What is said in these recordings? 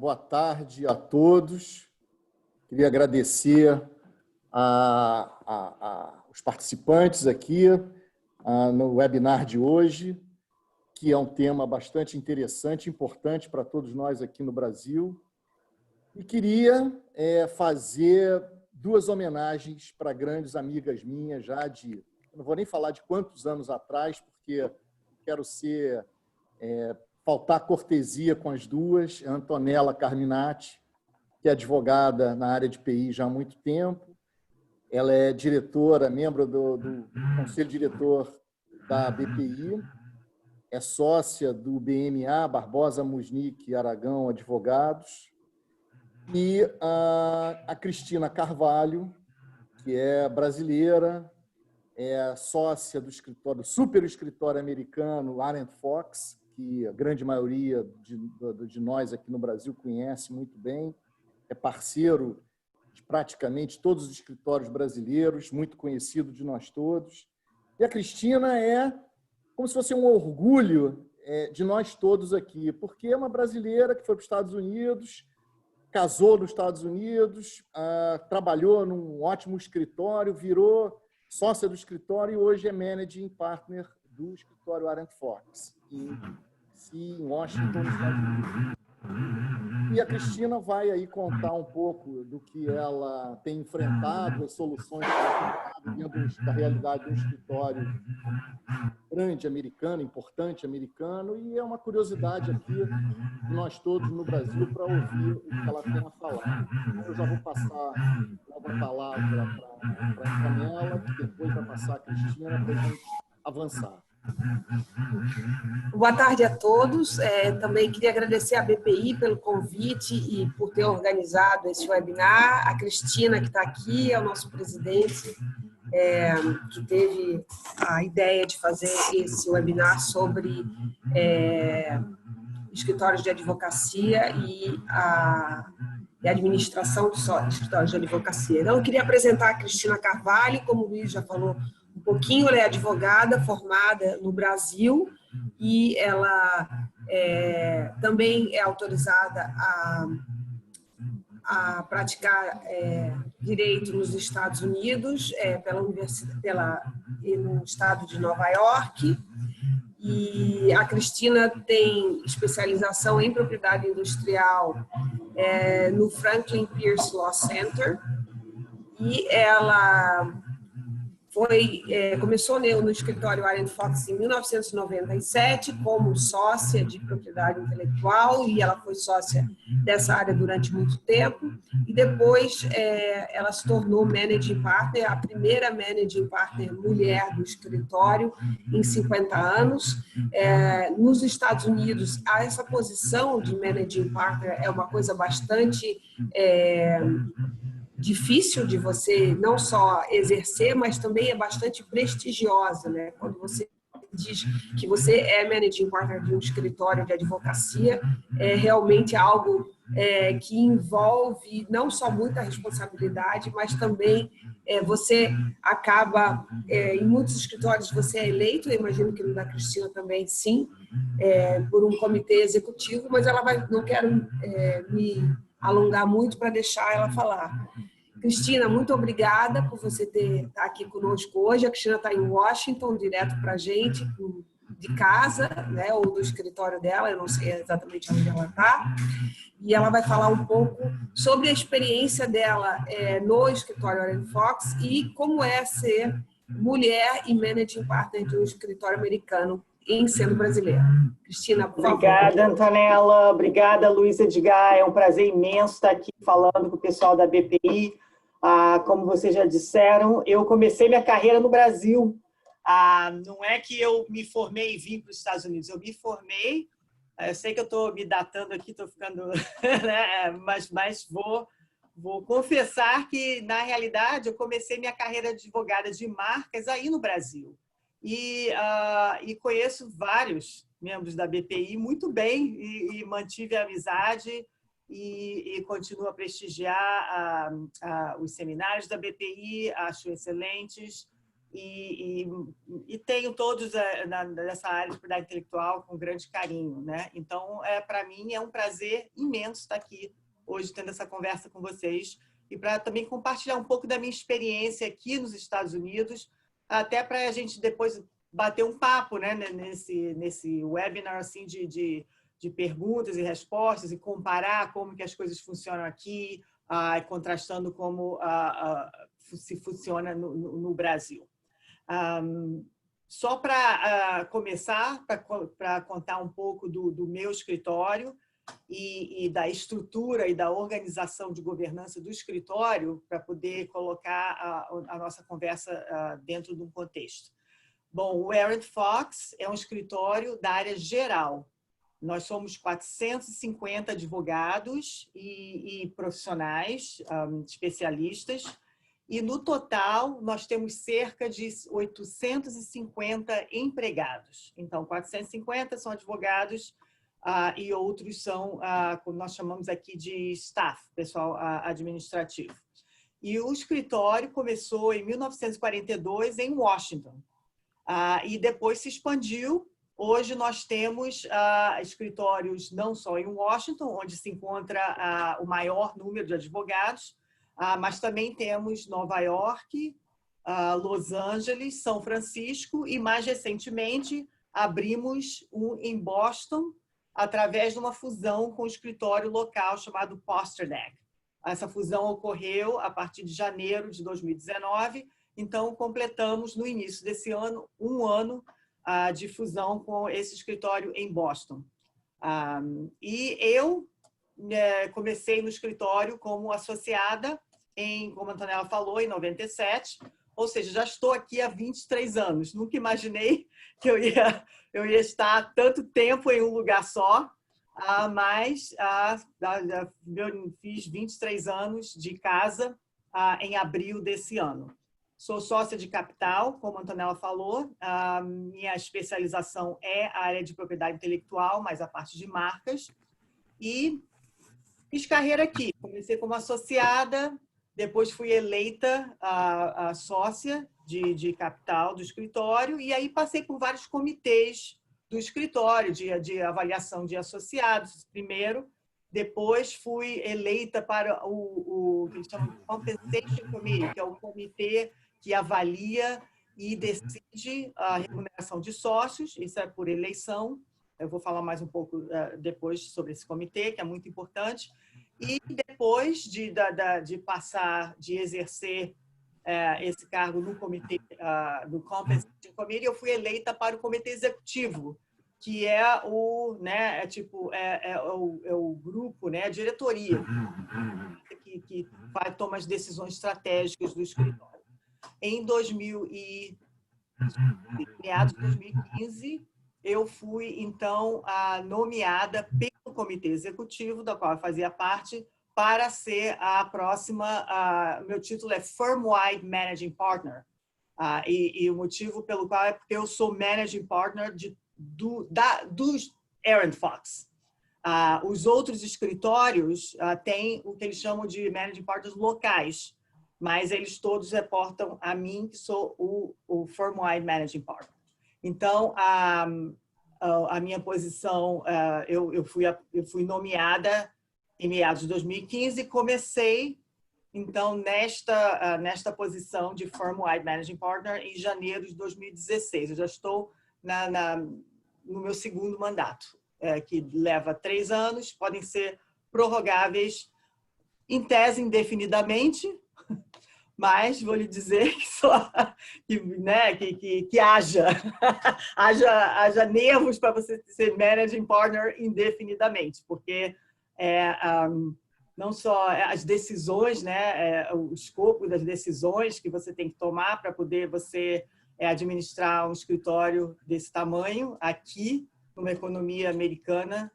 boa tarde a todos. Queria agradecer os participantes aqui no webinar de hoje, que é um tema bastante interessante e importante para todos nós aqui no Brasil. E queria fazer duas homenagens para grandes amigas minhas, já de... não vou nem falar de quantos anos atrás, porque quero faltar cortesia com as duas. A Antonella Carminati, que é advogada na área de PI já há muito tempo. Ela é diretora, membro do Conselho Diretor da BPI, é sócia do BMA, Barbosa, Musnick e Aragão Advogados. E a Cristina Carvalho, que é brasileira, é sócia do escritório, super escritório americano Arent Fox, que a grande maioria de nós aqui no Brasil conhece muito bem, é parceiro de praticamente todos os escritórios brasileiros, muito conhecido de nós todos. E a Cristina é como se fosse um orgulho de nós todos aqui, porque é uma brasileira que foi para os Estados Unidos, casou nos Estados Unidos, trabalhou num ótimo escritório, virou sócia do escritório e hoje é managing partner do escritório Arent Fox, em Washington, nos Estados Unidos. E a Cristina vai aí contar um pouco do que ela tem enfrentado, as soluções que ela tem enfrentado dentro da realidade de um escritório grande americano, importante americano, e é uma curiosidade aqui de nós todos no Brasil para ouvir o que ela tem a falar. Então, eu já vou passar logo a palavra para a Antonella, que depois vai passar a Cristina para a gente avançar. Boa tarde a todos. Também queria agradecer à BPI pelo convite e por ter organizado esse webinar. A Cristina, que está aqui, é o nosso presidente, que teve a ideia de fazer esse webinar sobre escritórios de advocacia e a administração de escritórios de advocacia. Então, eu queria apresentar a Cristina Carvalho, como o Luiz já falou um pouquinho, ela é advogada formada no Brasil e ela também é autorizada a praticar direito nos Estados Unidos, no estado de Nova York. E a Cristina tem especialização em propriedade industrial no Franklin Pierce Law Center, e ela começou no escritório Arent Fox em 1997 como sócia de propriedade intelectual, e ela foi sócia dessa área durante muito tempo, e depois ela se tornou managing partner, a primeira managing partner mulher do escritório em 50 anos. Nos Estados Unidos, essa posição de managing partner é uma coisa bastante difícil de você não só exercer, mas também é bastante prestigiosa, né? Quando você diz que você é managing partner de um escritório de advocacia, é realmente algo que envolve não só muita responsabilidade, mas também você acaba, em muitos escritórios você é eleito, eu imagino que no da Cristina também sim, por um comitê executivo, mas não quero me alongar muito para deixar ela falar. Cristina, muito obrigada por você estar aqui conosco hoje. A Cristina está em Washington, direto para a gente, de casa, né, ou do escritório dela, eu não sei exatamente onde ela está. E ela vai falar um pouco sobre a experiência dela no escritório Arent Fox e como é ser mulher e managing partner de um escritório americano em sendo brasileira. Cristina, por favor. Obrigada, Antonella. Obrigada, Luiz Edgar. É um prazer imenso estar aqui falando com o pessoal da BPI. Como vocês já disseram, eu comecei minha carreira no Brasil. Não é que eu me formei e vim para os Estados Unidos. Eu me formei, eu sei que eu estou me datando aqui, estou ficando... né? mas vou confessar que, na realidade, eu comecei minha carreira de advogada de marcas aí no Brasil. E conheço vários membros da BPI muito bem e mantive a amizade e continuo a prestigiar os seminários da BPI, acho excelentes. e tenho todos nessa área de propriedade intelectual com grande carinho, né? Então, para mim, é um prazer imenso estar aqui hoje tendo essa conversa com vocês e para também compartilhar um pouco da minha experiência aqui nos Estados Unidos, até para a gente depois bater um papo, né, nesse webinar assim, de perguntas e respostas e comparar como que as coisas funcionam aqui, contrastando como se funciona no Brasil. Só para começar, para contar um pouco do meu escritório e da estrutura e da organização de governança do escritório, para poder colocar a nossa conversa dentro de um contexto. Bom, o Arent Fox é um escritório da área geral. Nós somos 450 advogados e profissionais, especialistas, e no total nós temos cerca de 850 empregados. Então, 450 são advogados e outros são, como nós chamamos aqui de staff, pessoal administrativo. E o escritório começou em 1942 em Washington e depois se expandiu. Hoje nós temos escritórios não só em Washington, onde se encontra o maior número de advogados, mas também temos Nova York, Los Angeles, São Francisco e, mais recentemente, abrimos um em Boston através de uma fusão com o escritório local chamado Posternak. Essa fusão ocorreu a partir de janeiro de 2019, então completamos no início desse ano um ano de fusão com esse escritório em Boston. E eu comecei no escritório como associada, como a Antonella falou, em 97, ou seja, já estou aqui há 23 anos. Nunca imaginei que eu ia estar tanto tempo em um lugar só, mas fiz 23 anos de casa em abril desse ano. Sou sócia de capital, como a Antonella falou. Minha especialização é a área de propriedade intelectual, mas a parte de marcas. E fiz carreira aqui. Comecei como associada, depois fui eleita a sócia de capital do escritório, e aí passei por vários comitês do escritório de avaliação de associados, primeiro. Depois fui eleita para o que eles chamam de Compensation Committee, que é o comitê que avalia e decide a remuneração de sócios. Isso é por eleição. Eu vou falar mais um pouco depois sobre esse comitê, que é muito importante. E depois de exercer esse cargo no comitê do Compensation Committee, eu fui eleita para o comitê executivo, que é o grupo, né, a diretoria que toma as decisões estratégicas do escritório. Em meados de 2015, eu fui, então, nomeada pelo Comitê Executivo, da qual eu fazia parte, para ser a próxima... meu título é Firm-Wide Managing Partner. E o motivo pelo qual é porque eu sou Managing Partner dos Arent Fox. Os outros escritórios têm o que eles chamam de Managing Partners locais, mas eles todos reportam a mim, que sou o Firm-Wide Managing Partner. Então, a minha posição, eu fui nomeada em meados de 2015 e comecei, então, nesta posição de Firm-Wide Managing Partner em janeiro de 2016. Eu já estou no meu segundo mandato, que leva 3 anos, podem ser prorrogáveis, em tese, indefinidamente, mas vou lhe dizer que haja nervos para você ser Managing Partner indefinidamente, porque não só as decisões, né, o escopo das decisões que você tem que tomar para poder você administrar um escritório desse tamanho aqui, numa economia americana,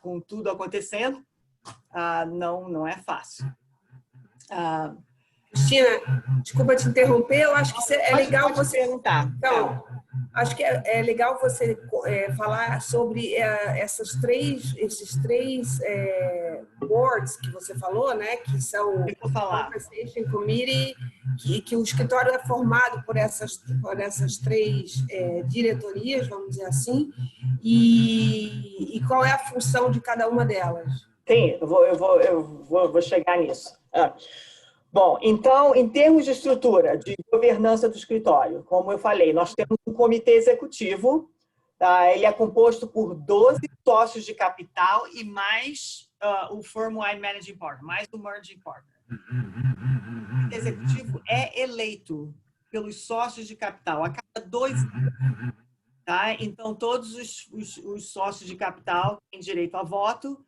com tudo acontecendo, não é fácil. Cristina, desculpa te interromper, eu acho que é legal você perguntar. Então, acho que é legal você falar sobre esses três boards que você falou, né? Que são o Compensation Committee, que o escritório é formado por essas três diretorias, vamos dizer assim, e qual é a função de cada uma delas? Sim, eu vou chegar nisso. Bom, então, em termos de estrutura, de governança do escritório, como eu falei, nós temos um comitê executivo, tá? Ele é composto por 12 sócios de capital e mais o firm-wide managing partner, mais o merging partner. O comitê executivo é eleito pelos sócios de capital a cada 2 anos. Tá? Então, todos os sócios de capital têm direito a voto.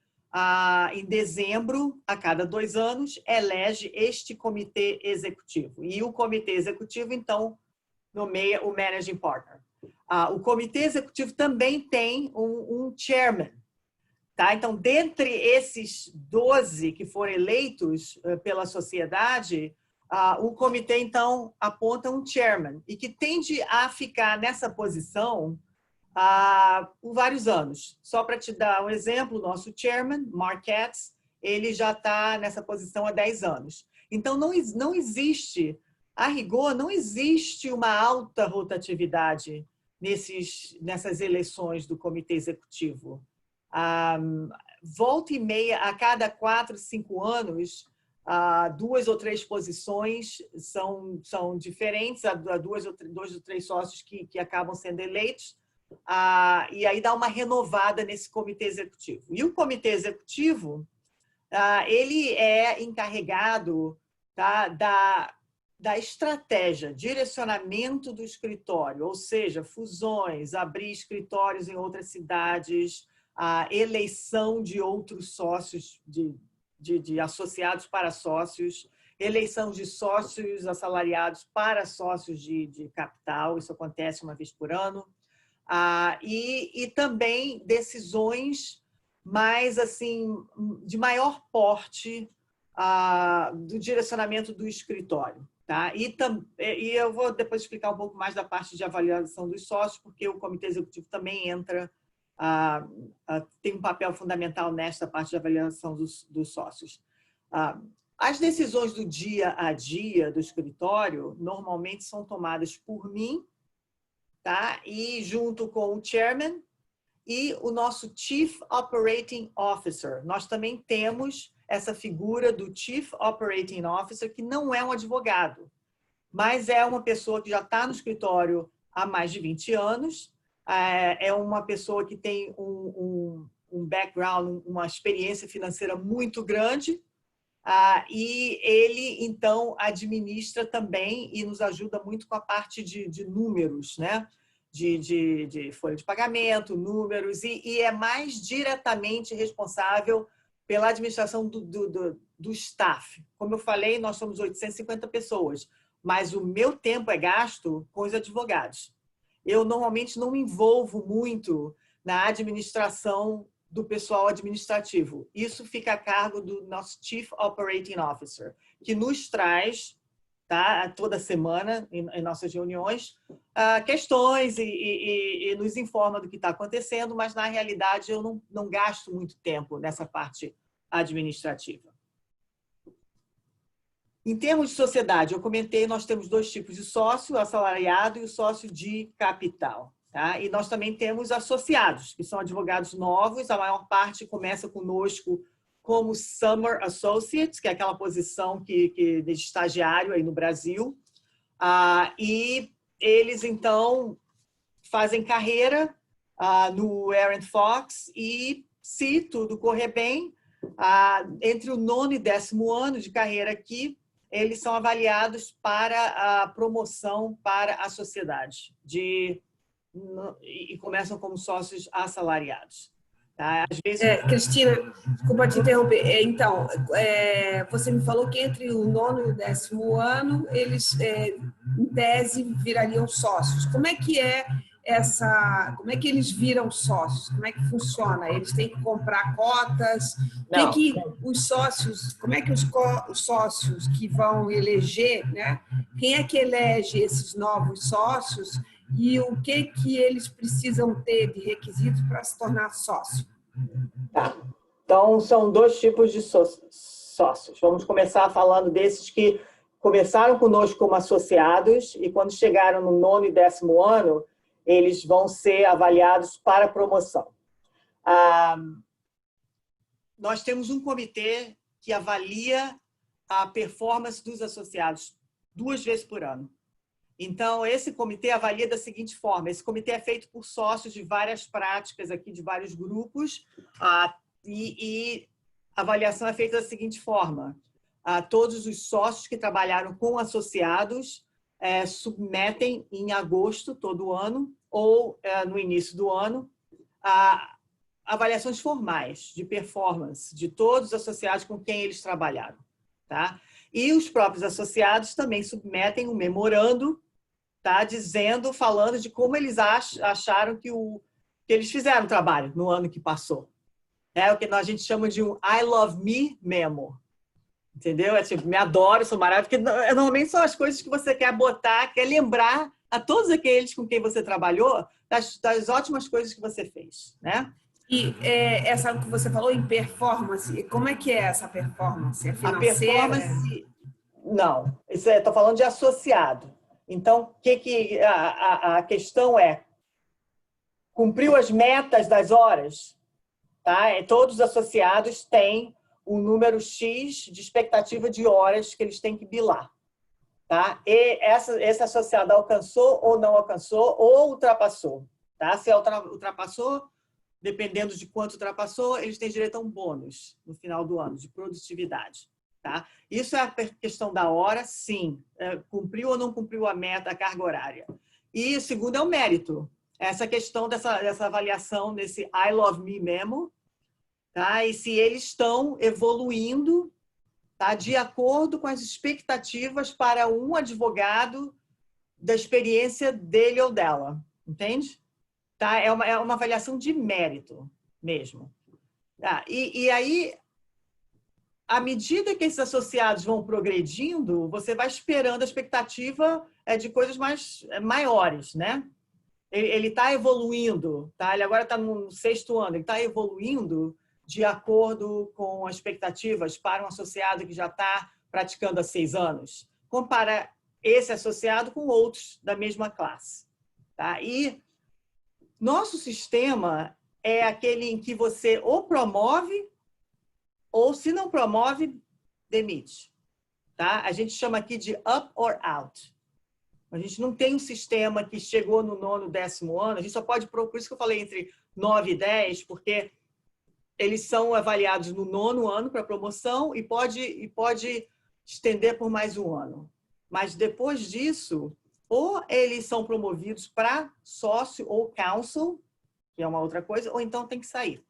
Em dezembro, a cada 2 anos, elege este comitê executivo. E o comitê executivo, então, nomeia o managing partner. O comitê executivo também tem um chairman. Tá? Então, dentre esses 12 que foram eleitos pela sociedade, o comitê, então, aponta um chairman e que tende a ficar nessa posição por vários anos. Só para te dar um exemplo, o nosso chairman, Mark Katz, ele já está nessa posição há 10 anos. Então, não existe, a rigor, não existe uma alta rotatividade nessas eleições do comitê executivo. Volta e meia, a cada 4, 5 anos, 2 ou 3 posições são diferentes, há 2 ou 3 sócios que acabam sendo eleitos, e aí dá uma renovada nesse comitê executivo. E o comitê executivo, ele é encarregado, tá, da estratégia, direcionamento do escritório, ou seja, fusões, abrir escritórios em outras cidades, a eleição de outros sócios, de associados para sócios, eleição de sócios assalariados para sócios de capital, isso acontece uma vez por ano, e também decisões mais assim de maior porte do direcionamento do escritório, tá? E eu vou depois explicar um pouco mais da parte de avaliação dos sócios, porque o comitê executivo também entra, tem um papel fundamental nesta parte de avaliação dos sócios. As decisões do dia a dia do escritório normalmente são tomadas por mim, tá? E junto com o chairman e o nosso Chief Operating Officer. Nós também temos essa figura do Chief Operating Officer, que não é um advogado, mas é uma pessoa que já está no escritório há mais de 20 anos, é uma pessoa que tem um background, uma experiência financeira muito grande, e ele, então, administra também e nos ajuda muito com a parte de números, né? De folha de pagamento, números, e é mais diretamente responsável pela administração do staff. Como eu falei, nós somos 850 pessoas, mas o meu tempo é gasto com os advogados. Eu normalmente não me envolvo muito na administração do pessoal administrativo. Isso fica a cargo do nosso Chief Operating Officer, que nos traz, tá, toda semana, em nossas reuniões, questões e nos informa do que está acontecendo, mas, na realidade, eu não gasto muito tempo nessa parte administrativa. Em termos de sociedade, eu comentei, nós temos 2 tipos de sócio, o assalariado e o sócio de capital. Tá? E nós também temos associados, que são advogados novos, a maior parte começa conosco como Summer Associates, que é aquela posição de estagiário aí no Brasil. E eles, então, fazem carreira no Aaron Fox e, se tudo correr bem, entre o 9º e 10º ano de carreira aqui, eles são avaliados para a promoção para a sociedade e começam como sócios assalariados. Tá? Às vezes... Cristina, desculpa te interromper. Então, você me falou que entre o 9º e o 10º ano, eles, em tese, virariam sócios. Como é que é como é que eles viram sócios? Como é que funciona? Eles têm que comprar cotas? Não. Os sócios, como é que os sócios que vão eleger, né? Quem é que elege esses novos sócios e o que eles precisam ter de requisitos para se tornar sócio? Tá. Então, são dois tipos de sócios. Vamos começar falando desses que começaram conosco como associados e quando chegaram no 9º e 10º ano, eles vão ser avaliados para promoção. Nós temos um comitê que avalia a performance dos associados 2 vezes por ano. Então, esse comitê avalia da seguinte forma: esse comitê é feito por sócios de várias práticas aqui, de vários grupos, e a avaliação é feita da seguinte forma: todos os sócios que trabalharam com associados submetem em agosto todo ano ou no início do ano avaliações formais de performance de todos os associados com quem eles trabalharam, tá? E os próprios associados também submetem um memorando, tá? Falando de como eles acharam que eles fizeram o trabalho no ano que passou. É o que a gente chama de um I Love Me memo. Entendeu? É tipo, me adoro, sou maravilhoso, porque normalmente são as coisas que você quer botar, quer lembrar a todos aqueles com quem você trabalhou das ótimas coisas que você fez, né? E essa que você falou em performance, como é que é essa performance? É financeira? A performance, não. Estou falando de associado. Então, a questão é, cumpriu as metas das horas? Tá? Todos os associados têm um número X de expectativa de horas que eles têm que bilar. Tá? E esse associado alcançou ou não alcançou, ou ultrapassou. Tá? Se ultrapassou, dependendo de quanto ultrapassou, eles têm direito a um bônus no final do ano, de produtividade. Tá? Isso é a questão da hora, sim. Cumpriu ou não cumpriu a meta, a carga horária. E o segundo é o mérito. Essa questão dessa avaliação, desse I Love Me memo, tá? E se eles estão evoluindo, tá? De acordo com as expectativas para um advogado da experiência dele ou dela. Entende? Tá? É uma avaliação de mérito mesmo. Tá? E aí, à medida que esses associados vão progredindo, você vai esperando a expectativa de coisas maiores, né? Ele está evoluindo, tá? Ele agora está no 6º ano, ele está evoluindo de acordo com as expectativas para um associado que já está praticando há 6 anos. Compara esse associado com outros da mesma classe. Tá? E nosso sistema é aquele em que você ou promove, ou se não promove, demite. Tá? A gente chama aqui de up or out. A gente não tem um sistema que chegou no 9º, 10º ano, a gente só pode, por isso que eu falei entre 9 e 10, porque eles são avaliados no 9º ano para promoção e pode estender por mais um ano. Mas depois disso, ou eles são promovidos para sócio ou counsel, que é uma outra coisa, ou então tem que sair.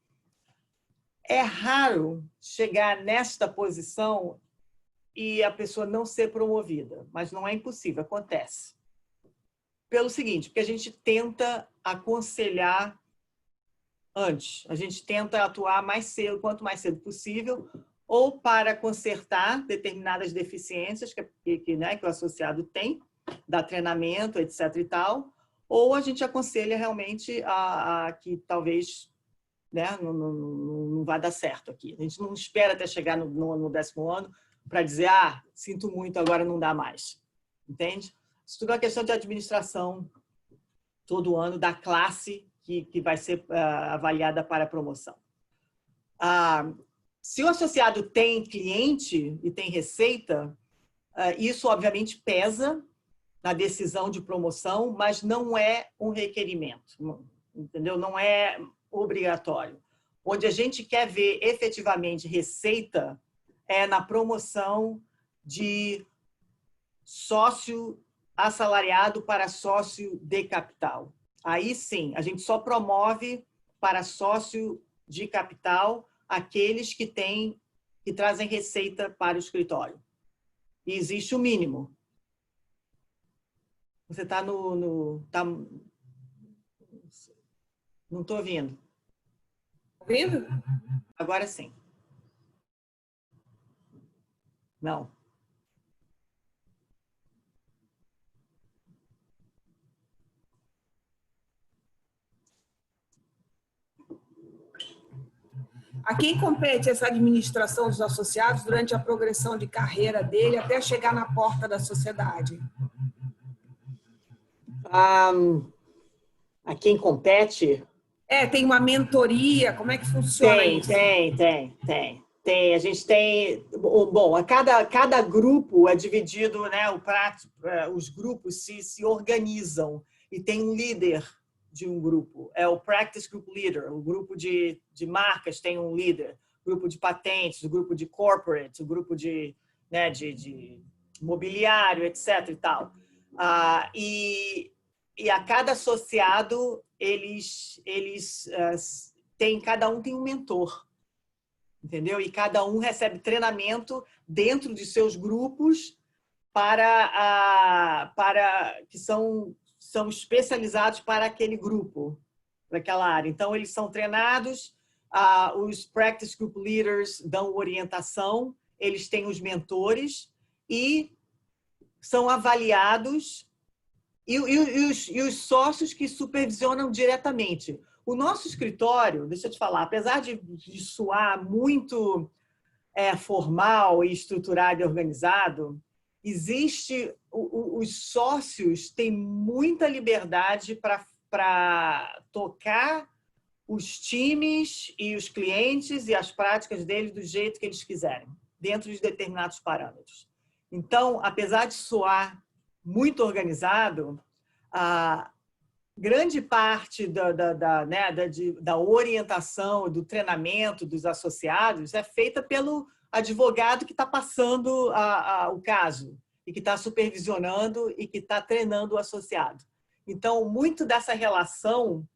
É raro chegar nesta posição e a pessoa não ser promovida, mas não é impossível, acontece. Pelo seguinte, porque a gente tenta aconselhar antes, a gente tenta atuar mais cedo, quanto mais cedo possível, ou para consertar determinadas deficiências né, que o associado tem, dar treinamento, etc. e tal, ou a gente aconselha realmente a que talvez, né, não vai dar certo aqui. A gente não espera até chegar no 10º ano para dizer, sinto muito, agora não dá mais. Entende? Isso tudo é uma questão de administração todo ano da classe que vai ser avaliada para a promoção. Se o associado tem cliente e tem receita, isso obviamente pesa na decisão de promoção, mas não é um requerimento, entendeu? Não é obrigatório. Onde a gente quer ver efetivamente receita é na promoção de sócio assalariado para sócio de capital. Aí sim, a gente só promove para sócio de capital aqueles que trazem receita para o escritório. E existe o mínimo. Você está Não estou ouvindo. Ouvindo? Agora sim. Não. A quem compete essa administração dos associados durante a progressão de carreira dele até chegar na porta da sociedade? A quem compete? Tem uma mentoria, como é que funciona isso? Tem. A gente tem... Bom, cada grupo é dividido, né? Os grupos se organizam e tem um líder de um grupo. É o Practice Group Leader. O grupo de marcas tem um líder. O grupo de patentes, o grupo de corporate, o grupo de mobiliário, etc. e tal. E a cada associado, cada um tem um mentor, entendeu? E cada um recebe treinamento dentro de seus grupos que são especializados para aquele grupo, para aquela área. Então, eles são treinados, os Practice Group Leaders dão orientação, eles têm os mentores e são avaliados e os sócios que supervisionam diretamente. O nosso escritório, deixa eu te falar, apesar de soar muito formal e estruturado e organizado, os sócios têm muita liberdade para tocar os times e os clientes e as práticas deles do jeito que eles quiserem, dentro de determinados parâmetros. Então, apesar de soar muito organizado, a grande parte da orientação, do treinamento dos associados é feita pelo advogado que está passando o caso e que está supervisionando e que está treinando o associado. Então, muito dessa relação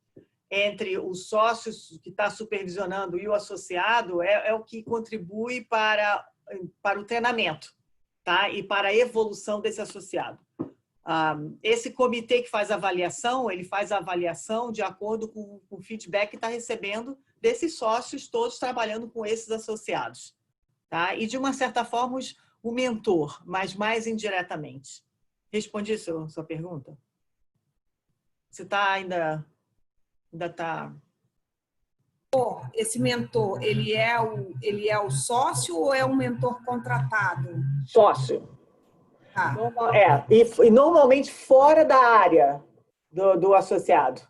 entre o sócio que está supervisionando e o associado é o que contribui para o treinamento, tá? E para a evolução desse associado. Esse comitê que faz a avaliação, ele faz a avaliação de acordo com o feedback que está recebendo desses sócios todos trabalhando com esses associados. Tá? E, de uma certa forma, o mentor, mas mais indiretamente. Respondi a sua pergunta? Você está ainda está... Esse mentor, ele é o sócio ou é um mentor contratado? Sócio. E normalmente fora da área do associado.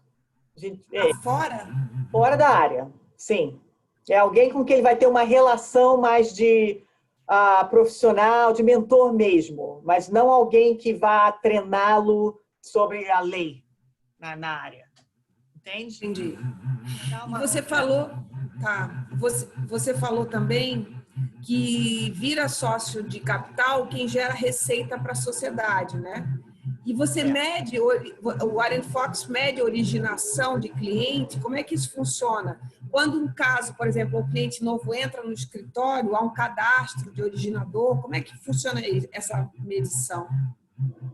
Fora? Fora da área, sim. É alguém com quem ele vai ter uma relação mais de profissional, de mentor mesmo, mas não alguém que vá treiná-lo sobre a lei na área. Entende? Entendi. E você falou também que vira sócio de capital quem gera receita para a sociedade, né? E você mede, o Warren Fox mede a originação de cliente, como é que isso funciona? Quando um caso, por exemplo, o cliente novo entra no escritório, há um cadastro de originador, como é que funciona essa medição?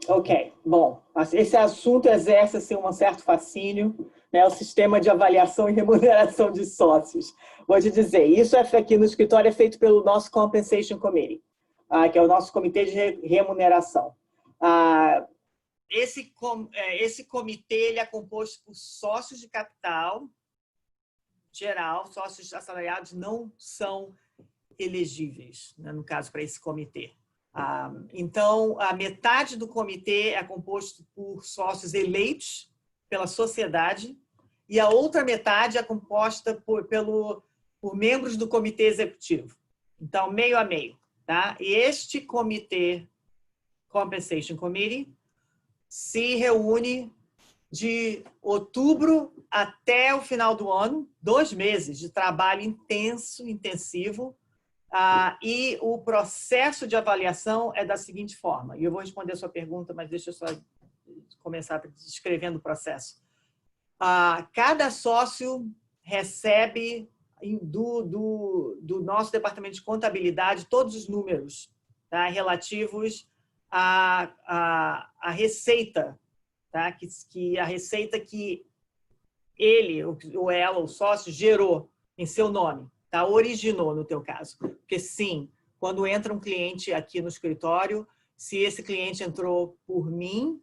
Ok, bom, esse assunto exerce assim, um certo fascínio, né, o sistema de avaliação e remuneração de sócios. Vou te dizer, isso aqui no escritório é feito pelo nosso Compensation Committee, que é o nosso comitê de remuneração. Esse comitê ele é composto por sócios de capital geral, sócios assalariados não são elegíveis, né, no caso, para esse comitê. Então, a metade do comitê é composto por sócios eleitos pela sociedade e a outra metade é composta por membros do comitê executivo. Então, meio a meio. Tá? E este comitê, Compensation Committee, se reúne de outubro até o final do ano, 2 meses de trabalho intensivo, e o processo de avaliação é da seguinte forma, e eu vou responder a sua pergunta, mas deixa eu só começar descrevendo o processo. Cada sócio recebe do nosso departamento de contabilidade todos os números, tá, relativos à receita, tá, a receita que ele, ou ela, o sócio, gerou em seu nome, tá? Originou no teu caso. Porque sim, quando entra um cliente aqui no escritório, se esse cliente entrou por mim,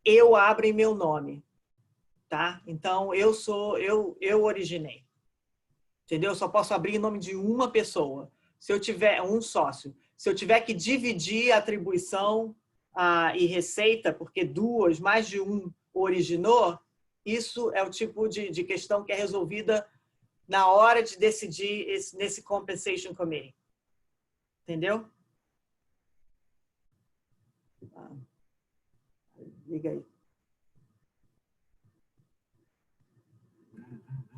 eu abro em meu nome, tá? Então, eu originei. Entendeu? Eu só posso abrir em nome de uma pessoa. Se eu tiver um sócio, se eu tiver que dividir a atribuição e receita, porque mais de um originou, isso é o tipo de questão que é resolvida na hora de decidir nesse Compensation Committee. Entendeu? Liga aí.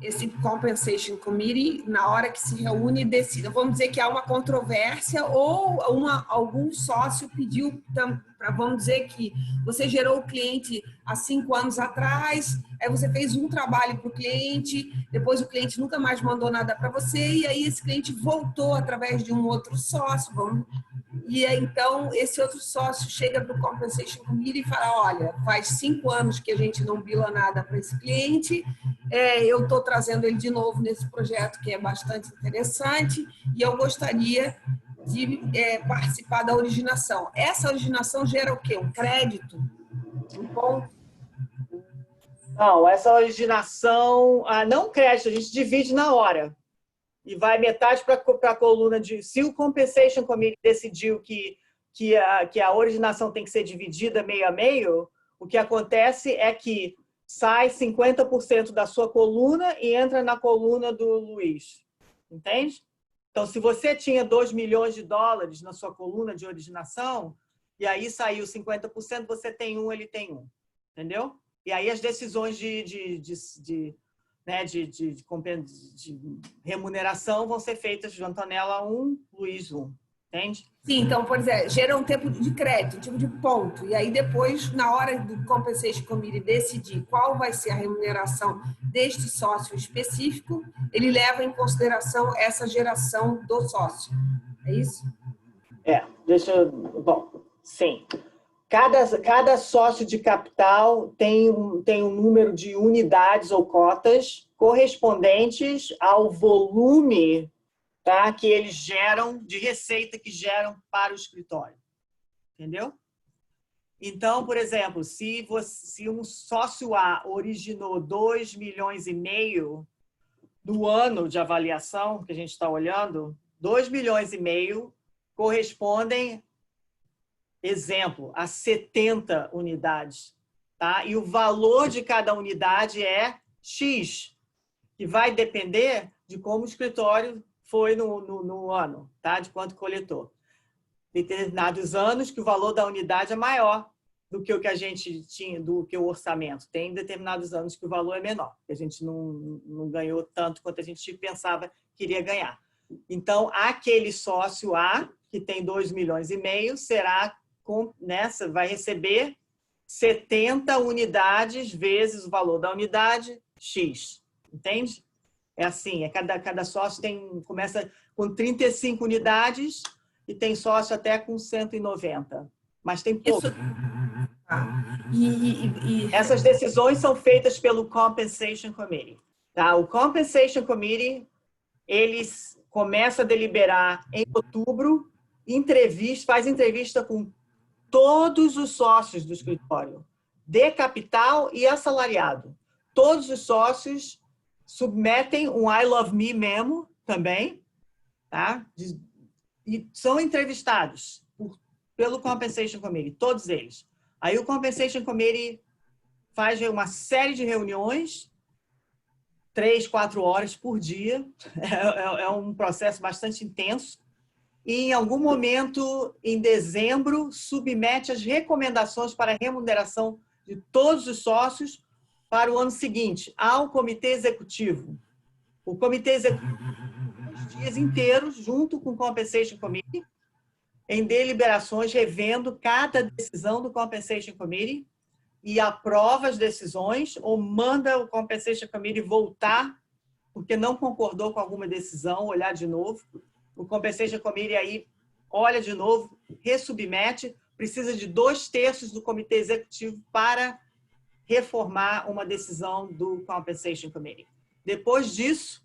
Esse Compensation Committee, na hora que se reúne, decide. Vamos dizer que há uma controvérsia ou algum sócio pediu para, vamos dizer que você gerou o cliente há 5 anos atrás, aí você fez um trabalho para o cliente, depois o cliente nunca mais mandou nada para você, e aí esse cliente voltou através de um outro sócio, e aí, então esse outro sócio chega para o Compensation Committee e fala, olha, faz 5 anos que a gente não bila nada para esse cliente, eu estou trazendo ele de novo nesse projeto que é bastante interessante e eu gostaria de participar da originação. Essa originação gera o quê? Um crédito? Um ponto? Não, essa originação, não crédito, a gente divide na hora. E vai metade para a coluna de... Se o Compensation Committee decidiu que a originação tem que ser dividida meio a meio, o que acontece é que sai 50% da sua coluna e entra na coluna do Luiz. Entende? Então, se você tinha $2 milhões na sua coluna de originação, e aí saiu 50%, você tem um, ele tem um. Entendeu? E aí as decisões de remuneração vão ser feitas de Antonella 1, Luiz 1. Entende? Sim, então, por exemplo, gera um tempo de crédito, um tipo de ponto. E aí depois, na hora do Compensation Committee decidir qual vai ser a remuneração deste sócio específico, ele leva em consideração essa geração do sócio. É isso? Bom, sim. Cada sócio de capital tem um número de unidades ou cotas correspondentes ao volume, tá, que eles geram, de receita que geram para o escritório. Entendeu? Então, por exemplo, se um sócio A originou 2,5 milhões no ano de avaliação que a gente está olhando, 2,5 milhões correspondem, exemplo, a 70 unidades. Tá? E o valor de cada unidade é X, que vai depender de como o escritório foi no ano, tá? De quanto coletou. Em determinados anos que o valor da unidade é maior do que o que a gente tinha, do que o orçamento. Tem determinados anos que o valor é menor, que a gente não ganhou tanto quanto a gente pensava que iria ganhar. Então, aquele sócio A, que tem 2,5 milhões, vai receber 70 unidades vezes o valor da unidade, X. Entende? É assim, cada sócio começa com 35 unidades e tem sócio até com 190. Mas tem pouco. Essas decisões são feitas pelo Compensation Committee. Tá? O Compensation Committee, eles começam a deliberar em outubro, faz entrevista com todos os sócios do escritório, de capital e assalariado. Todos os sócios submetem um I Love Me memo também, tá? E são entrevistados pelo Compensation Committee, todos eles. Aí o Compensation Committee faz uma série de reuniões, 3, 4 horas por dia. É um processo bastante intenso. E, em algum momento, em dezembro, submete as recomendações para a remuneração de todos os sócios para o ano seguinte, ao Comitê Executivo. O Comitê Executivo os dias inteiros, junto com o Compensation Committee, em deliberações, revendo cada decisão do Compensation Committee e aprova as decisões ou manda o Compensation Committee voltar porque não concordou com alguma decisão, olhar de novo. O Compensation Committee aí olha de novo, ressubmete, precisa de 2/3 do Comitê Executivo para reformar uma decisão do Compensation Committee. Depois disso,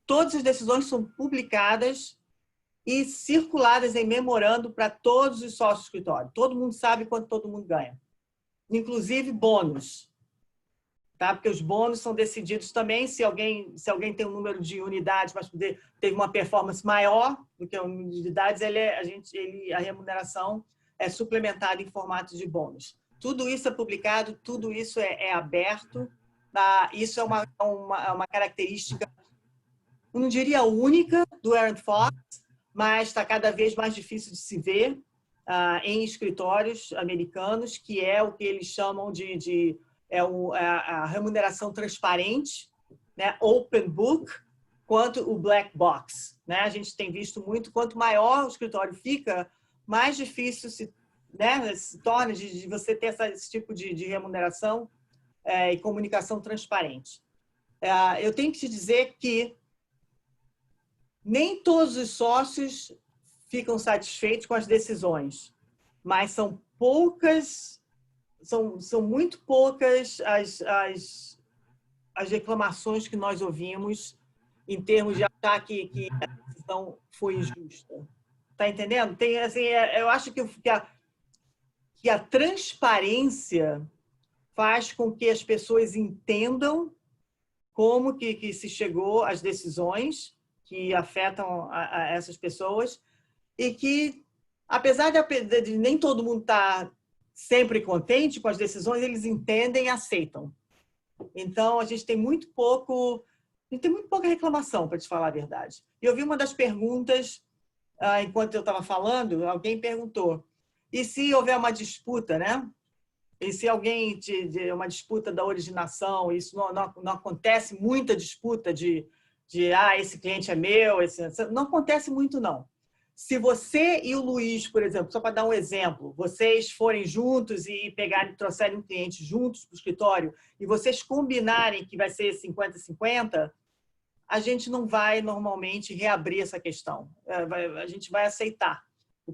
todas as decisões são publicadas e circuladas em memorando para todos os sócios do escritório. Todo mundo sabe quanto todo mundo ganha. Inclusive bônus. Tá? Porque os bônus são decididos também se alguém tem um número de unidades, mas teve uma performance maior do que o número de unidades, a remuneração é suplementada em formato de bônus. Tudo isso é publicado, tudo isso é aberto. Tá? Isso é uma característica, eu não diria única do Arent Fox, mas está cada vez mais difícil de se ver em escritórios americanos, que é o que eles chamam a remuneração transparente, né? Open book, quanto o black box. Né? A gente tem visto muito, quanto maior o escritório fica, mais difícil se torna de você ter esse tipo de remuneração e comunicação transparente. Eu tenho que te dizer que nem todos os sócios ficam satisfeitos com as decisões, mas são muito poucas as reclamações que nós ouvimos em termos de achar que a decisão foi injusta. Está entendendo? Tem, assim, eu acho que a transparência faz com que as pessoas entendam como que se chegou às decisões que afetam a essas pessoas e que, apesar de nem todo mundo estar sempre contente com as decisões, eles entendem e aceitam. Então, a gente tem muito pouca reclamação, para te falar a verdade. E eu vi uma das perguntas, enquanto eu estava falando, alguém perguntou, e se houver uma disputa, né? E se alguém uma disputa da originação, isso não acontece muita disputa de esse cliente é meu, não acontece muito, não. Se você e o Luiz, por exemplo, só para dar um exemplo, vocês forem juntos e trouxerem um cliente juntos para o escritório e vocês combinarem que vai ser 50-50, a gente não vai normalmente reabrir essa questão. A gente vai aceitar o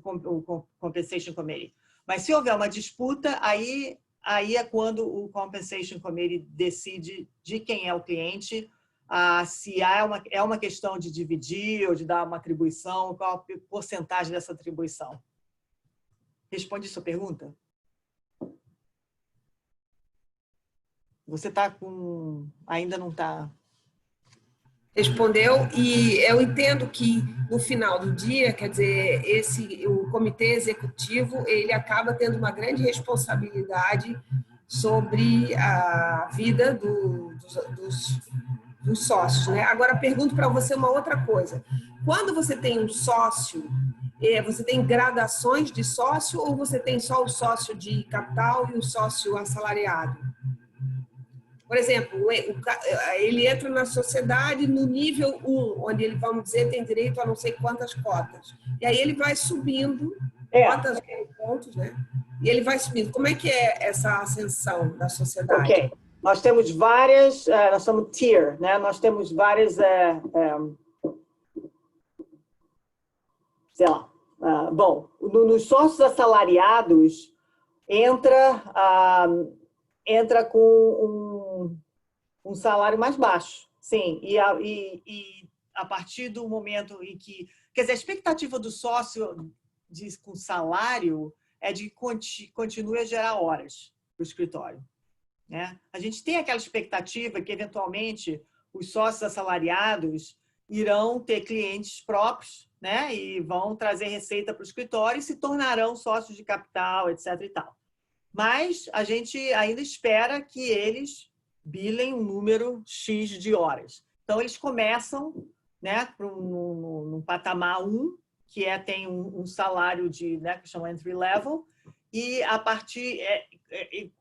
Compensation Committee. Mas se houver uma disputa, aí é quando o Compensation Committee decide de quem é o cliente, se é uma questão de dividir ou de dar uma atribuição, qual a porcentagem dessa atribuição. Responde sua pergunta? Você está com... ainda não está... Respondeu, e eu entendo que no final do dia, quer dizer, o comitê executivo, ele acaba tendo uma grande responsabilidade sobre a vida dos sócios, né? Agora, pergunto para você uma outra coisa. Quando você tem um sócio, você tem gradações de sócio ou você tem só o sócio de capital e o sócio assalariado? Por exemplo, ele entra na sociedade no nível 1, onde ele, vamos dizer, tem direito a não sei quantas cotas. E aí ele vai subindo, cotas, pontos, né? E ele vai subindo. Como é que é essa ascensão da sociedade? Ok. Nós temos várias, nós somos tier, né? Nós temos várias, sei lá. Bom, nos sócios assalariados entra com um salário mais baixo, sim. E a partir do momento em que... Quer dizer, a expectativa do sócio com salário é de continue a gerar horas para o escritório. Né? A gente tem aquela expectativa que, eventualmente, os sócios assalariados irão ter clientes próprios, né? E vão trazer receita para o escritório e se tornarão sócios de capital, etc. e tal. Mas a gente ainda espera que eles bilem um número X de horas. Então, eles começam, né, num patamar 1, que tem um salário né, que chama entry level, e a partir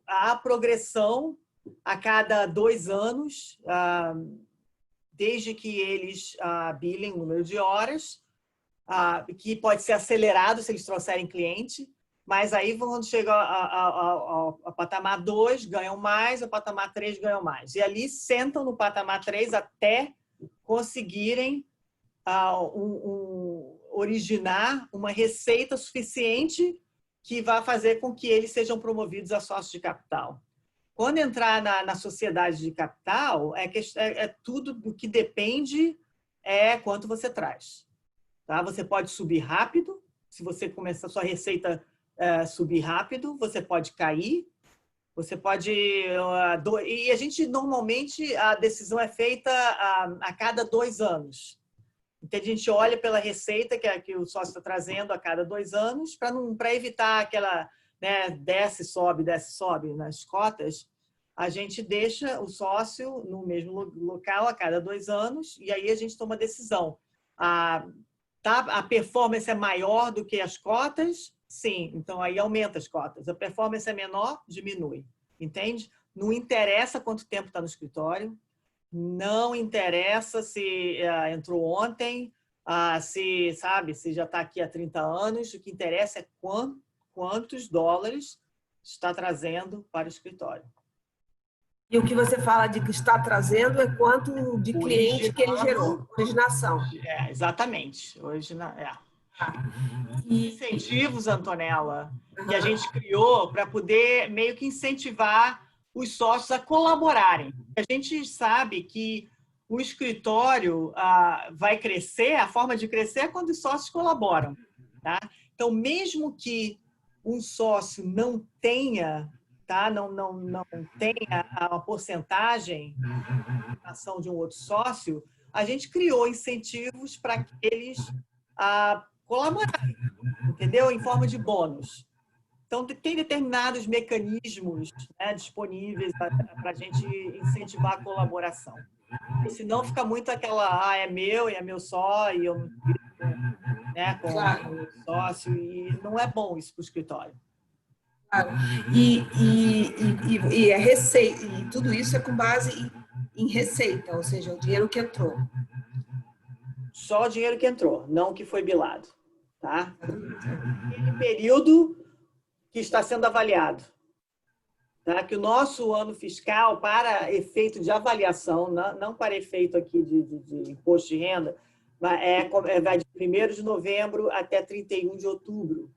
a progressão a cada 2 anos, desde que eles bilem o número de horas, que pode ser acelerado se eles trouxerem cliente, mas aí quando chega ao patamar 2, ganham mais, ao patamar 3 ganham mais. E ali sentam no patamar 3 até conseguirem originar uma receita suficiente que vai fazer com que eles sejam promovidos a sócios de capital. Quando entrar na sociedade de capital, tudo do que depende quanto você traz. Tá? Você pode subir rápido, se você começar a sua receita subir rápido, você pode cair, você pode... E a gente, normalmente, a decisão é feita a cada 2 anos. Então, a gente olha pela receita que o sócio está trazendo a cada 2 anos, para evitar aquela, né, desce, sobe nas cotas. A gente deixa o sócio no mesmo local a cada 2 anos e aí a gente toma a decisão. A performance é maior do que as cotas? Sim, então aí aumenta as cotas. A performance é menor? Diminui. Entende? Não interessa quanto tempo está no escritório, não interessa se entrou ontem, se já está aqui há 30 anos, o que interessa é quantos dólares está trazendo para o escritório. E o que você fala de que está trazendo é quanto de cliente que ele gerou, originação. Exatamente. Incentivos, Antonella, que a gente criou para poder meio que incentivar os sócios a colaborarem. A gente sabe que o escritório vai crescer, a forma de crescer é quando os sócios colaboram. Tá? Então, mesmo que um sócio não tenha, não tenha a porcentagem de ação de um outro sócio, a gente criou incentivos para que eles colaborarem, entendeu? Em forma de bônus. Então, tem determinados mecanismos, né, disponíveis para a gente incentivar a colaboração. Porque senão fica muito aquela, é meu e é meu só, e eu não né, com o sócio, e não é bom isso para o escritório. Claro. E a receita, e tudo isso é com base em receita, ou seja, o dinheiro que entrou. Só o dinheiro que entrou, não o que foi bilado. Tá? Aquele período que está sendo avaliado. Tá? Que o nosso ano fiscal, para efeito de avaliação, não para efeito aqui de imposto de renda, vai de 1º de novembro até 31 de outubro.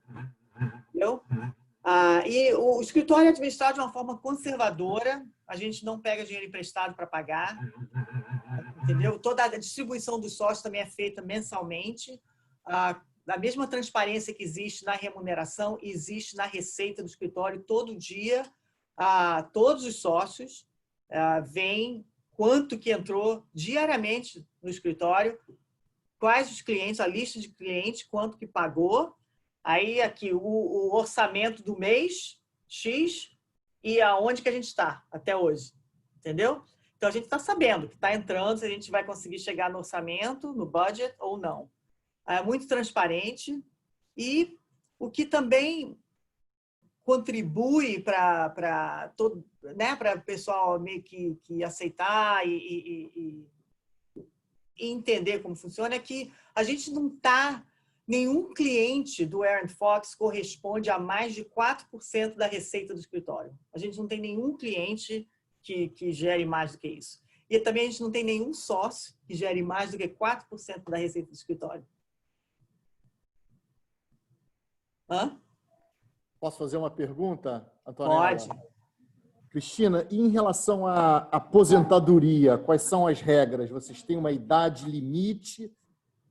Entendeu? E o escritório é administrado de uma forma conservadora, a gente não pega dinheiro emprestado para pagar, entendeu? Toda a distribuição dos sócios também é feita mensalmente. A mesma transparência que existe na remuneração, existe na receita do escritório todo dia. Todos os sócios veem quanto que entrou diariamente no escritório, quais os clientes, a lista de clientes, quanto que pagou. Aí aqui o orçamento do mês, X, e aonde que a gente está até hoje. Entendeu? Então, a gente está sabendo que está entrando, se a gente vai conseguir chegar no orçamento, no budget ou não. É muito transparente e o que também contribui para todo, né, para o pessoal meio que aceitar e entender como funciona é que a gente não está... Nenhum cliente do Aaron Fox corresponde a mais de 4% da receita do escritório. A gente não tem nenhum cliente que gere mais do que isso. E também a gente não tem nenhum sócio que gere mais do que 4% da receita do escritório. Posso fazer uma pergunta, Antonella? Pode. Cristina, e em relação à aposentadoria, quais são as regras? Vocês têm uma idade limite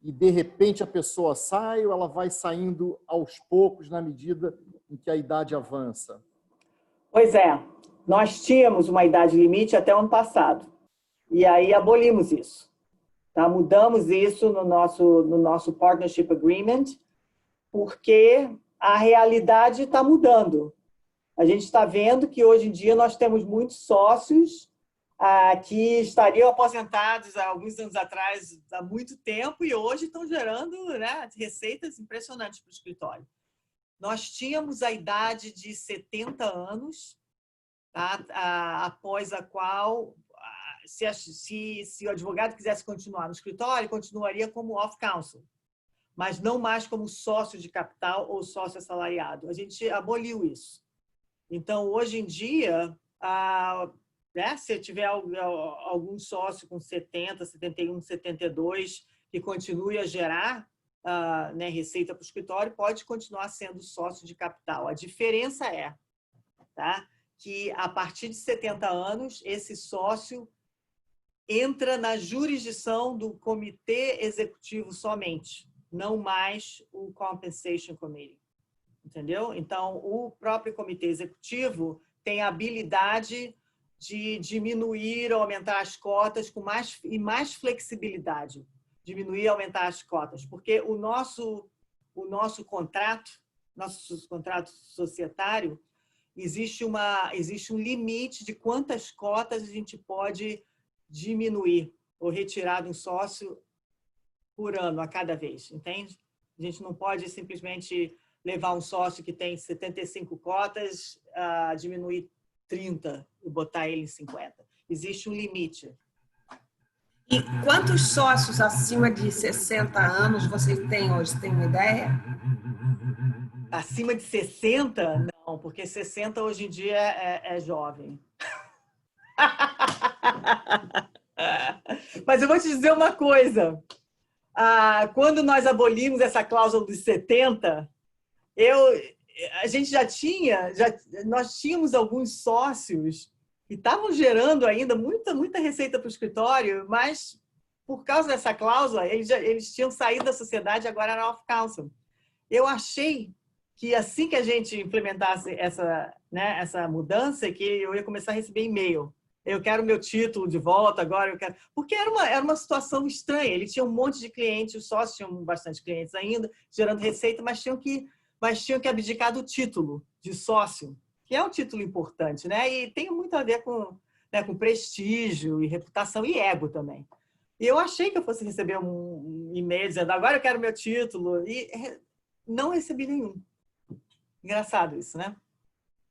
e, de repente, a pessoa sai ou ela vai saindo aos poucos na medida em que a idade avança? Pois é. Nós tínhamos uma idade limite até o ano passado. E aí abolimos isso. Tá? Mudamos isso no nosso Partnership Agreement, porque a realidade está mudando. A gente está vendo que hoje em dia nós temos muitos sócios que estariam aposentados há alguns anos atrás há muito tempo e hoje estão gerando, né, receitas impressionantes para o escritório. Nós tínhamos a idade de 70 anos, tá? Após a qual, se o advogado quisesse continuar no escritório, continuaria como off-counsel, mas não mais como sócio de capital ou sócio assalariado. A gente aboliu isso. Então, hoje em dia, né, se tiver algum sócio com 70, 71, 72, que continue a gerar né, receita para o escritório, pode continuar sendo sócio de capital. A diferença tá, que, a partir de 70 anos, esse sócio entra na jurisdição do comitê executivo somente, não mais o Compensation Committee. Entendeu? Então, o próprio comitê executivo tem a habilidade de diminuir ou aumentar as cotas com mais flexibilidade. Diminuir e aumentar as cotas. Porque o nosso contrato societário, existe um limite de quantas cotas a gente pode diminuir ou retirar de um sócio por ano, a cada vez, entende? A gente não pode simplesmente levar um sócio que tem 75 cotas, diminuir 30 e botar ele em 50. Existe um limite. E quantos sócios acima de 60 anos vocês têm hoje? Tem uma ideia? Acima de 60? Não, porque 60 hoje em dia é jovem. Mas eu vou te dizer uma coisa. Quando nós abolimos essa cláusula dos 70, a gente nós tínhamos alguns sócios que estavam gerando ainda muita receita para o escritório, mas por causa dessa cláusula, eles tinham saído da sociedade e agora era off-council. Eu achei que assim que a gente implementasse essa mudança, que eu ia começar a receber e-mail. Eu quero meu título de volta agora, eu quero... Porque era uma situação estranha. Ele tinha um monte de clientes, os sócios tinham bastante clientes ainda, gerando receita, mas tinham que abdicar do título de sócio, que é um título importante, né? E tem muito a ver com prestígio e reputação e ego também. E eu achei que eu fosse receber um e-mail dizendo agora eu quero meu título, e não recebi nenhum. Engraçado isso, né?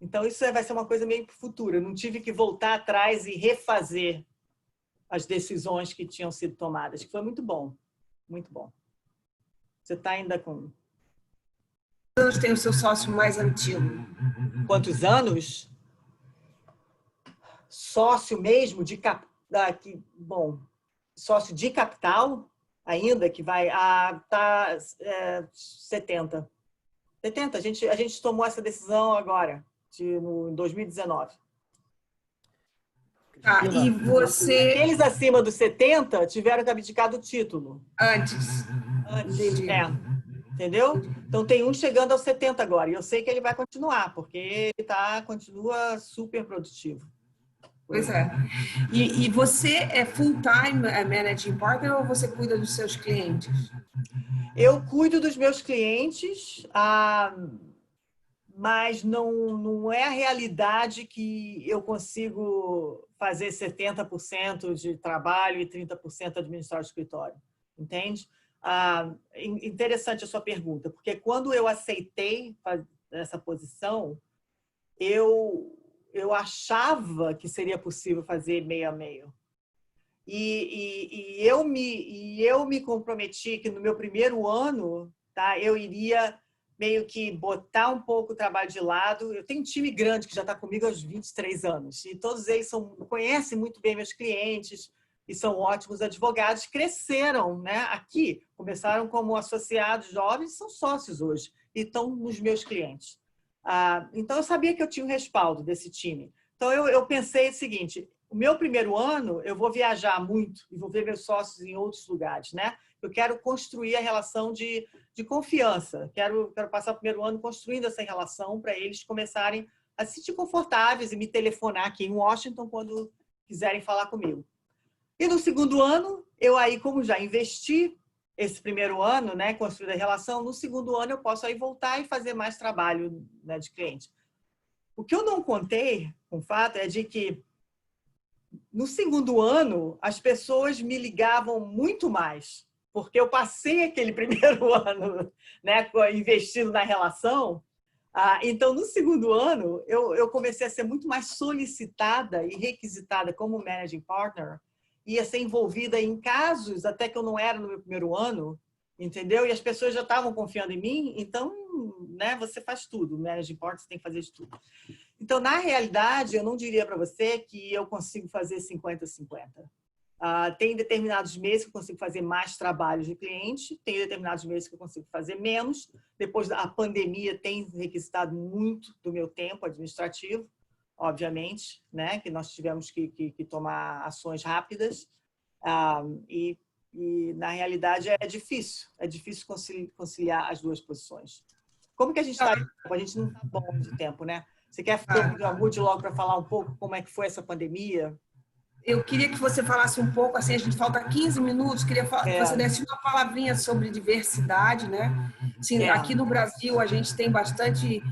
Então, isso vai ser uma coisa meio futura. Eu não tive que voltar atrás e refazer as decisões que tinham sido tomadas, que foi muito bom. Muito bom. Você está ainda com... Quantos anos tem o seu sócio mais antigo? Quantos anos? Sócio mesmo de sócio de capital ainda, que vai... Tá 70. 70. A gente tomou essa decisão agora. Em 2019. E você... Aqueles acima dos 70 tiveram que abdicar do título. Antes. Entendi. Entendeu? Então, tem um chegando aos 70 agora. E eu sei que ele vai continuar, porque ele continua super produtivo. Pois é. E você é full-time managing partner ou você cuida dos seus clientes? Eu cuido dos meus clientes, mas não é a realidade que eu consigo fazer 70% de trabalho e 30% administrar o escritório, entende? Interessante a sua pergunta, porque quando eu aceitei essa posição, eu achava que seria possível fazer meio a meio. E eu me comprometi que no meu primeiro ano, eu iria meio que botar um pouco o trabalho de lado. Eu tenho um time grande que já está comigo há 23 anos. E todos eles conhecem muito bem meus clientes e são ótimos advogados. Cresceram, né? Aqui, começaram como associados jovens, são sócios hoje e estão nos meus clientes. Então, eu sabia que eu tinha um respaldo desse time. Então, eu pensei o seguinte, o meu primeiro ano, eu vou viajar muito e vou ver meus sócios em outros lugares, né? Eu quero construir a relação de confiança. Quero passar o primeiro ano construindo essa relação para eles começarem a se sentir confortáveis e me telefonar aqui em Washington quando quiserem falar comigo. E no segundo ano, eu aí, como já investi esse primeiro ano, né, construir a relação, no segundo ano eu posso aí voltar e fazer mais trabalho, né, de cliente. O que eu não contei, com fato, é de que no segundo ano as pessoas me ligavam muito mais, porque eu passei aquele primeiro ano, né, investindo na relação. Então, no segundo ano, eu comecei a ser muito mais solicitada e requisitada como managing partner, ia ser envolvida em casos até que eu não era no meu primeiro ano, entendeu? E as pessoas já estavam confiando em mim, então, né, você faz tudo, o managing partner você tem que fazer de tudo. Então, na realidade, eu não diria para você que eu consigo fazer 50-50. Tem determinados meses que eu consigo fazer mais trabalho de cliente, tem determinados meses que eu consigo fazer menos. Depois da pandemia tem requisitado muito do meu tempo administrativo, obviamente, né, que nós tivemos que tomar ações rápidas, e na realidade é difícil conciliar as duas posições. Como que a gente está? A gente não está bom de tempo, né? Você quer a Ruth logo para falar um pouco como é que foi essa pandemia? Eu queria que você falasse um pouco, assim, a gente falta 15 minutos, queria que você desse uma palavrinha sobre diversidade, né? Assim, aqui no Brasil, a gente tem bastante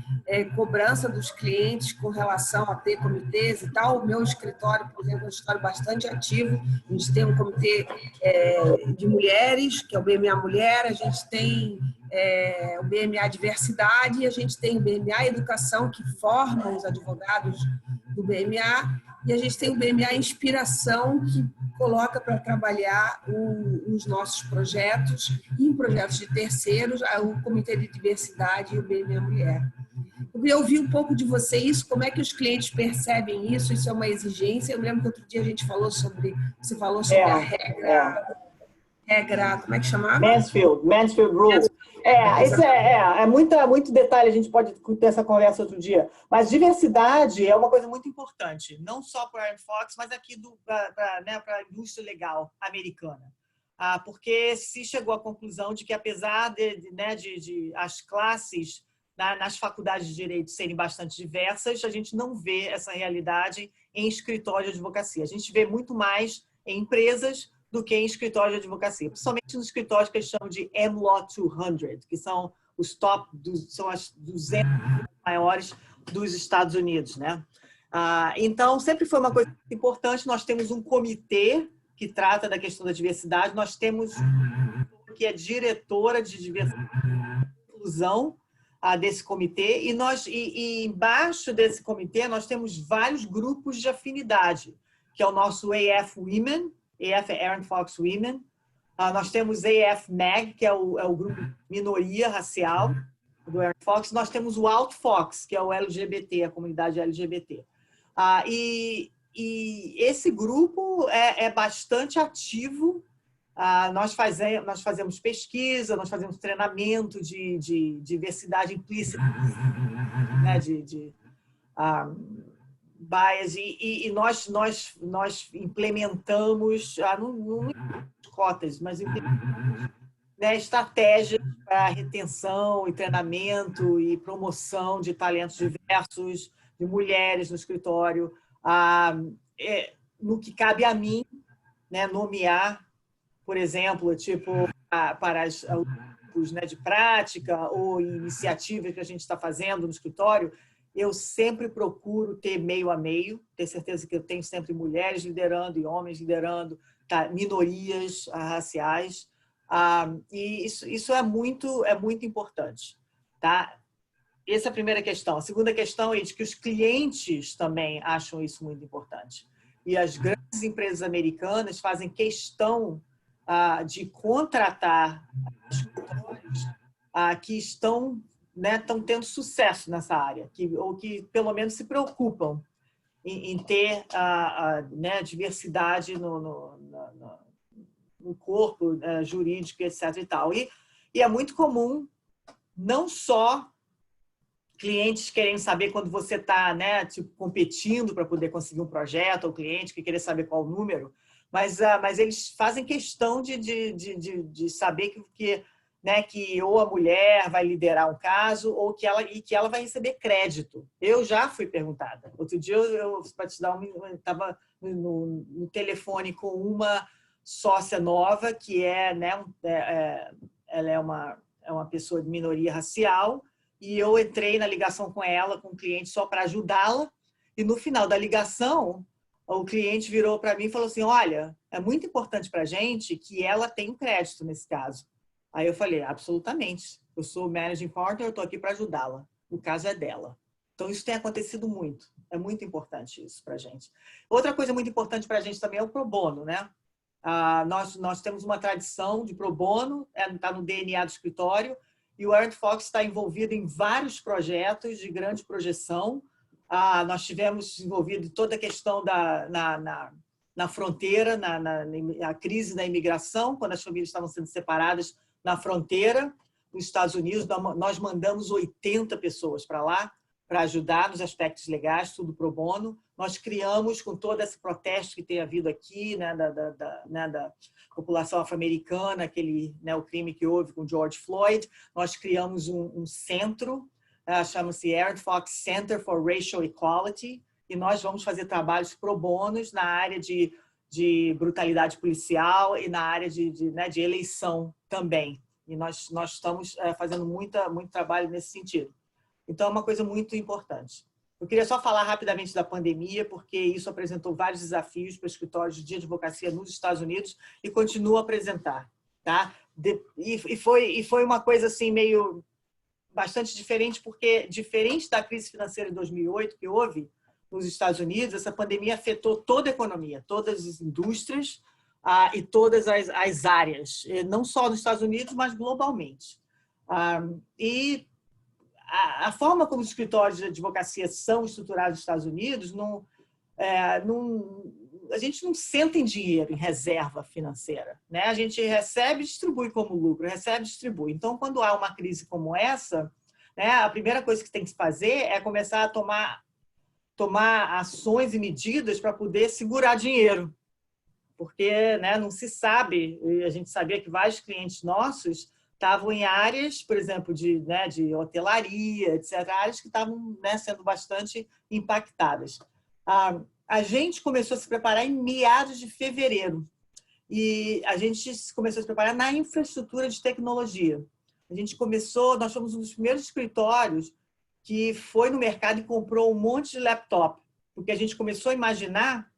cobrança dos clientes com relação a ter comitês e tal. O meu escritório, por exemplo, é um escritório bastante ativo. A gente tem um comitê de mulheres, que é o BMA Mulher, a gente tem o BMA Diversidade, e a gente tem o BMA Educação, que forma os advogados do BMA, e a gente tem o BMA Inspiração, que coloca para trabalhar os nossos projetos e em projetos de terceiros, o Comitê de Diversidade e o BMA Mulher. Eu queria ouvir um pouco de você isso, como é que os clientes percebem isso, isso é uma exigência. Eu lembro que outro dia a gente falou sobre, você falou sobre a regra, como é que chamava? Mansfield Rules. Isso é muito detalhe, a gente pode ter essa conversa outro dia. Mas diversidade é uma coisa muito importante, não só para a Aaron Fox, mas aqui para a indústria legal americana. Porque se chegou à conclusão de que, apesar de as classes nas faculdades de direito serem bastante diversas, a gente não vê essa realidade em escritório de advocacia. A gente vê muito mais em empresas do que em escritório de advocacia, principalmente nos escritórios que eles chamam de M-Law 200, que são os são as 200 maiores dos Estados Unidos, né? Então, sempre foi uma coisa importante. Nós temos um comitê que trata da questão da diversidade, nós temos que é diretora de diversidade e inclusão desse comitê, e embaixo desse comitê nós temos vários grupos de afinidade, que é o nosso AF Women, AF é Aaron Fox Women. Nós temos AF MAG, que é o grupo minoria racial do Aaron Fox. Nós temos o Alt Fox, que é o LGBT, a comunidade LGBT. E esse grupo é bastante ativo. Nós fazemos pesquisa, nós fazemos treinamento de diversidade implícita, né, bias, e nós implementamos, não cotas, mas implementamos, né, estratégias para retenção e treinamento e promoção de talentos diversos, de mulheres no escritório, no que cabe a mim, né, nomear, por exemplo, para os grupos, né, de prática ou iniciativas que a gente está fazendo no escritório. Eu sempre procuro ter meio a meio, ter certeza que eu tenho sempre mulheres liderando e homens liderando, minorias raciais, e isso é muito importante, tá? Essa é a primeira questão. A segunda questão é de que os clientes também acham isso muito importante. E as grandes empresas americanas fazem questão de contratar escritórios que estão tendo sucesso nessa área, ou que pelo menos se preocupam em ter diversidade no corpo jurídico, etc. e tal. E é muito comum, não só clientes querem saber quando você está competindo para poder conseguir um projeto, ou cliente que querer saber qual o número, mas eles fazem questão de saber que ou a mulher vai liderar um caso ou que ela vai receber crédito. Eu já fui perguntada. Outro dia, para te dar estava no telefone com uma sócia nova que ela é uma pessoa de minoria racial, e eu entrei na ligação com ela, com o cliente, só para ajudá-la, e no final da ligação o cliente virou para mim e falou assim: olha, é muito importante para a gente que ela tenha um crédito nesse caso. Aí eu falei: absolutamente, eu sou managing partner, eu estou aqui para ajudá-la, o caso é dela. Então isso tem acontecido muito, é muito importante isso para a gente. Outra coisa muito importante para a gente também é o pro bono, né? Nós temos uma tradição de pro bono, está no DNA do escritório, e o Aaron Fox está envolvido em vários projetos de grande projeção. Nós tivemos envolvido em toda a questão na fronteira, na crise da imigração, quando as famílias estavam sendo separadas na fronteira, nos Estados Unidos. Nós mandamos 80 pessoas para lá para ajudar nos aspectos legais, tudo pro bono. Nós criamos, com todo esse protesto que tem havido aqui, né, da população afro-americana, né, o crime que houve com George Floyd, nós criamos um centro, chama-se Aaron Fox Center for Racial Equality, e nós vamos fazer trabalhos pro bonos na área de brutalidade policial e na área de eleição também. E nós estamos fazendo muito trabalho nesse sentido. Então, é uma coisa muito importante. Eu queria só falar rapidamente da pandemia, porque isso apresentou vários desafios para os escritórios de advocacia nos Estados Unidos e continua a apresentar. Tá? E foi uma coisa assim, meio bastante diferente, porque diferente da crise financeira de 2008 que houve nos Estados Unidos, essa pandemia afetou toda a economia, todas as indústrias e todas as áreas, não só nos Estados Unidos, mas globalmente. E a forma como os escritórios de advocacia são estruturados nos Estados Unidos, a gente não senta em dinheiro, em reserva financeira. Né? A gente recebe e distribui como lucro, recebe e distribui. Então, quando há uma crise como essa, né, a primeira coisa que tem que se fazer é começar a tomar ações e medidas para poder segurar dinheiro. Porque, né, não se sabe, e a gente sabia que vários clientes nossos estavam em áreas, por exemplo, de hotelaria, etc., áreas que estavam, né, sendo bastante impactadas. A gente começou a se preparar em meados de fevereiro e a gente começou a se preparar na infraestrutura de tecnologia. Nós fomos um dos primeiros escritórios que foi no mercado e comprou um monte de laptop, porque a gente começou a imaginar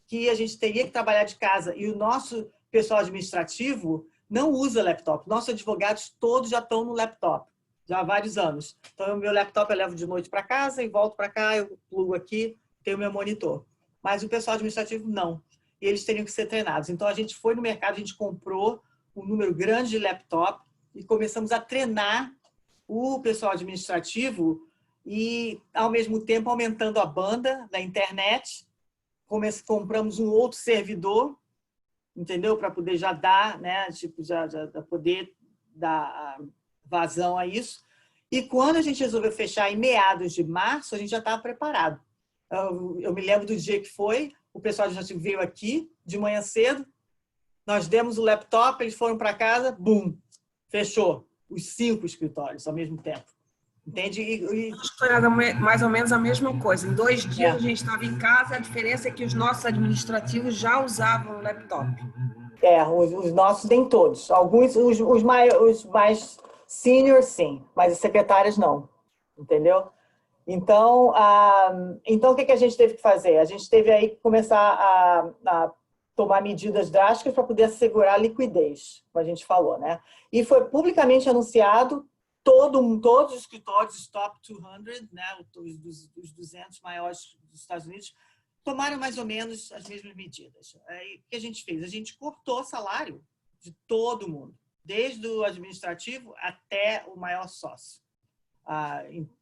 que a gente teria que trabalhar de casa e o nosso pessoal administrativo não usa laptop. Nossos advogados todos já estão no laptop, já há vários anos. Então, o meu laptop eu levo de noite para casa e volto para cá, eu plugo aqui, tenho o meu monitor. Mas o pessoal administrativo não. E eles teriam que ser treinados. Então, a gente foi no mercado, a gente comprou um número grande de laptop e começamos a treinar o pessoal administrativo e, ao mesmo tempo, aumentando a banda da internet. Compramos um outro servidor, entendeu? Para poder já dar, né? Já poder dar vazão a isso. E quando a gente resolveu fechar em meados de março, a gente já estava preparado. Eu me lembro do dia que foi, o pessoal já veio aqui de manhã cedo, nós demos o laptop, eles foram para casa, bum, fechou os 5 escritórios ao mesmo tempo. Entende? Acho que foi mais ou menos a mesma coisa. Em 2 dias a gente estava em casa, a diferença é que os nossos administrativos já usavam o laptop. Os nossos nem todos. Alguns, os mais seniors, sim, mas as secretárias não. Entendeu? Então, o que a gente teve que fazer? A gente teve aí que começar a tomar medidas drásticas para poder assegurar a liquidez, como a gente falou, né? E foi publicamente anunciado, todos os escritórios top 200, né, os 200 maiores dos Estados Unidos, tomaram mais ou menos as mesmas medidas. Aí, o que a gente fez? A gente cortou o salário de todo mundo, desde o administrativo até o maior sócio.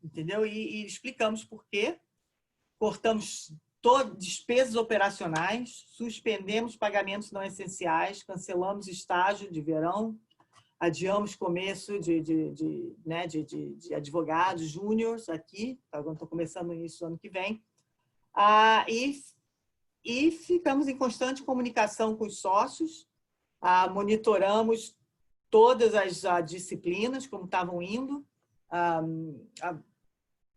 Entendeu? E explicamos por quê. Cortamos despesas operacionais, suspendemos pagamentos não essenciais, cancelamos estágio de verão, adiamos começo de advogados júniores aqui, estou começando isso ano que vem, e ficamos em constante comunicação com os sócios, monitoramos todas as disciplinas, como estavam indo,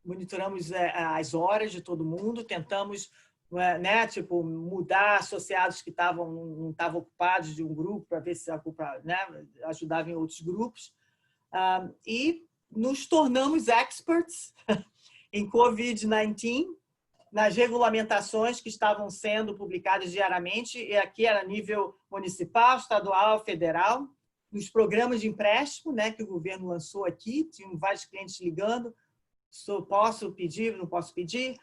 monitoramos as horas de todo mundo, tentamos, né, mudar associados que não estavam ocupados de um grupo para ver se né, ajudava em outros grupos, e nos tornamos experts em COVID-19, nas regulamentações que estavam sendo publicadas diariamente, e aqui era nível municipal, estadual, federal, nos programas de empréstimo, né, que o governo lançou aqui, tinham vários clientes ligando, posso pedir, não posso pedir.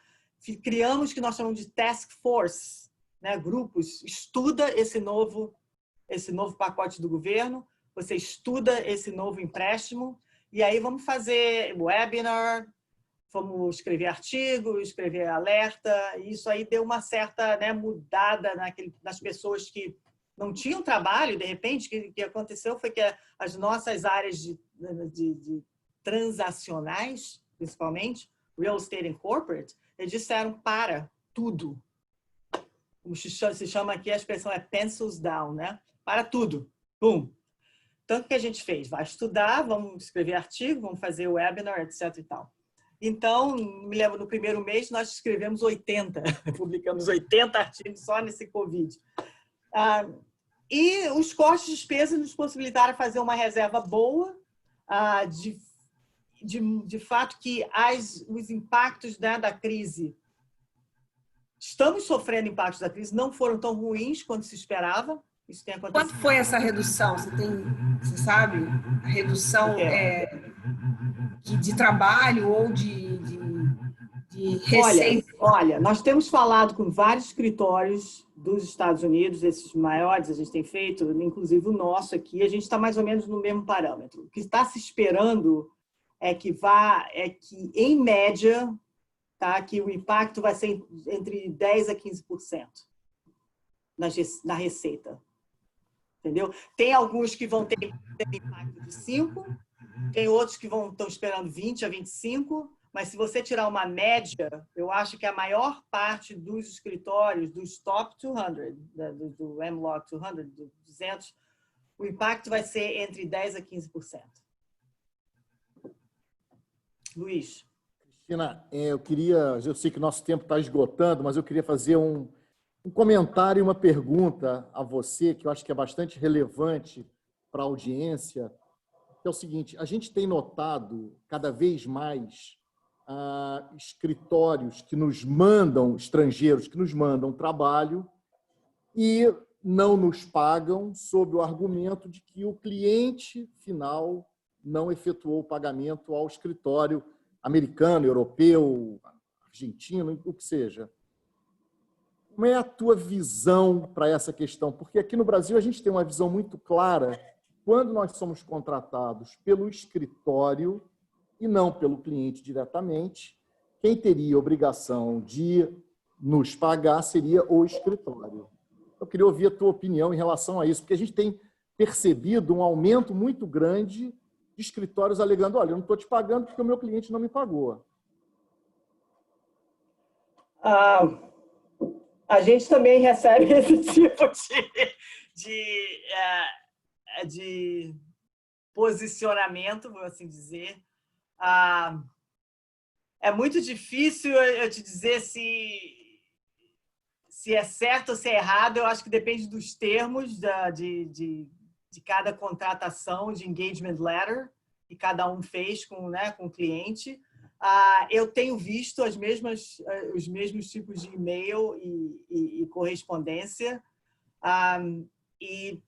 Criamos o que nós chamamos de task force, né, grupos, estuda esse novo pacote do governo, você estuda esse novo empréstimo, e aí vamos fazer webinar, vamos escrever artigos, escrever alerta, e isso aí deu uma certa, né, mudada nas pessoas que não tinham trabalho, de repente. O que aconteceu foi que as nossas áreas de transacionais, principalmente, Real Estate and Corporate, eles disseram para tudo. Como se chama aqui, a expressão é pencils down, né? Para tudo. Pum. Tanto que a gente fez, vai estudar, vamos escrever artigo, vamos fazer webinar, etc. e tal. Então, me lembro, no primeiro mês, nós escrevemos 80, publicamos 80 artigos só nesse Covid. E os cortes de despesas nos possibilitaram fazer uma reserva boa, de fato que os impactos, né, da crise, estamos sofrendo impactos da crise, não foram tão ruins quanto se esperava. Isso tem acontecido. Quanto foi essa redução? Você sabe? A redução de trabalho ou de receita? Olha, nós temos falado com vários escritórios dos Estados Unidos, esses maiores, a gente tem feito, inclusive o nosso aqui, a gente está mais ou menos no mesmo parâmetro. O que está se esperando é que em média, tá, que o impacto vai ser entre 10% a 15% na receita. Entendeu? Tem alguns que vão ter impacto de 5%, tem outros que estão esperando 20% a 25%, mas se você tirar uma média, eu acho que a maior parte dos escritórios, dos top 200, do MLOC 200, do 200, o impacto vai ser entre 10% a 15%. Luiz. Cristina, eu sei que o nosso tempo está esgotando, mas eu queria fazer um comentário e uma pergunta a você, que eu acho que é bastante relevante para a audiência, que é o seguinte: a gente tem notado cada vez mais escritórios que nos mandam, estrangeiros que nos mandam trabalho e não nos pagam sob o argumento de que o cliente final não efetuou o pagamento ao escritório americano, europeu, argentino, o que seja. Como é a tua visão para essa questão? Porque aqui no Brasil a gente tem uma visão muito clara quando nós somos contratados pelo escritório e não pelo cliente diretamente. Quem teria obrigação de nos pagar seria o escritório. Eu queria ouvir a tua opinião em relação a isso, porque a gente tem percebido um aumento muito grande de escritórios alegando: olha, eu não estou te pagando porque o meu cliente não me pagou. A gente também recebe esse tipo de posicionamento, vou assim dizer. É muito difícil eu te dizer se é certo ou se é errado. Eu acho que depende dos termos de cada contratação, de engagement letter, que cada um fez com o cliente. Eu tenho visto os mesmos tipos de e-mail e correspondência, e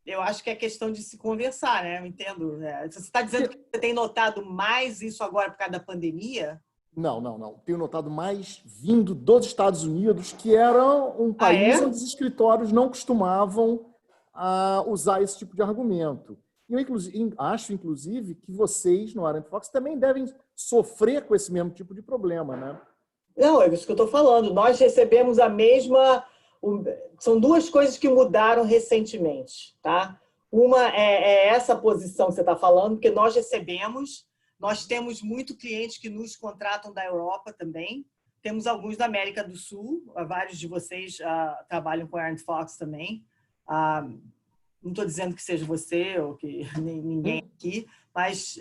eu acho que é questão de se conversar, né? Eu entendo. Você está dizendo que você tem notado mais isso agora por causa da pandemia? Não. Tenho notado mais vindo dos Estados Unidos, que era um país onde os escritórios não costumavam usar esse tipo de argumento. Eu acho, inclusive, que vocês, no Arent Fox, também devem sofrer com esse mesmo tipo de problema, né? Não, é isso que eu estou falando. Nós recebemos a mesma... São duas coisas que mudaram recentemente, tá? Uma é essa posição que você está falando, porque nós temos muito clientes que nos contratam da Europa também, temos alguns da América do Sul, vários de vocês trabalham com a Arent Fox também. Não estou dizendo que seja você ou que ninguém aqui, mas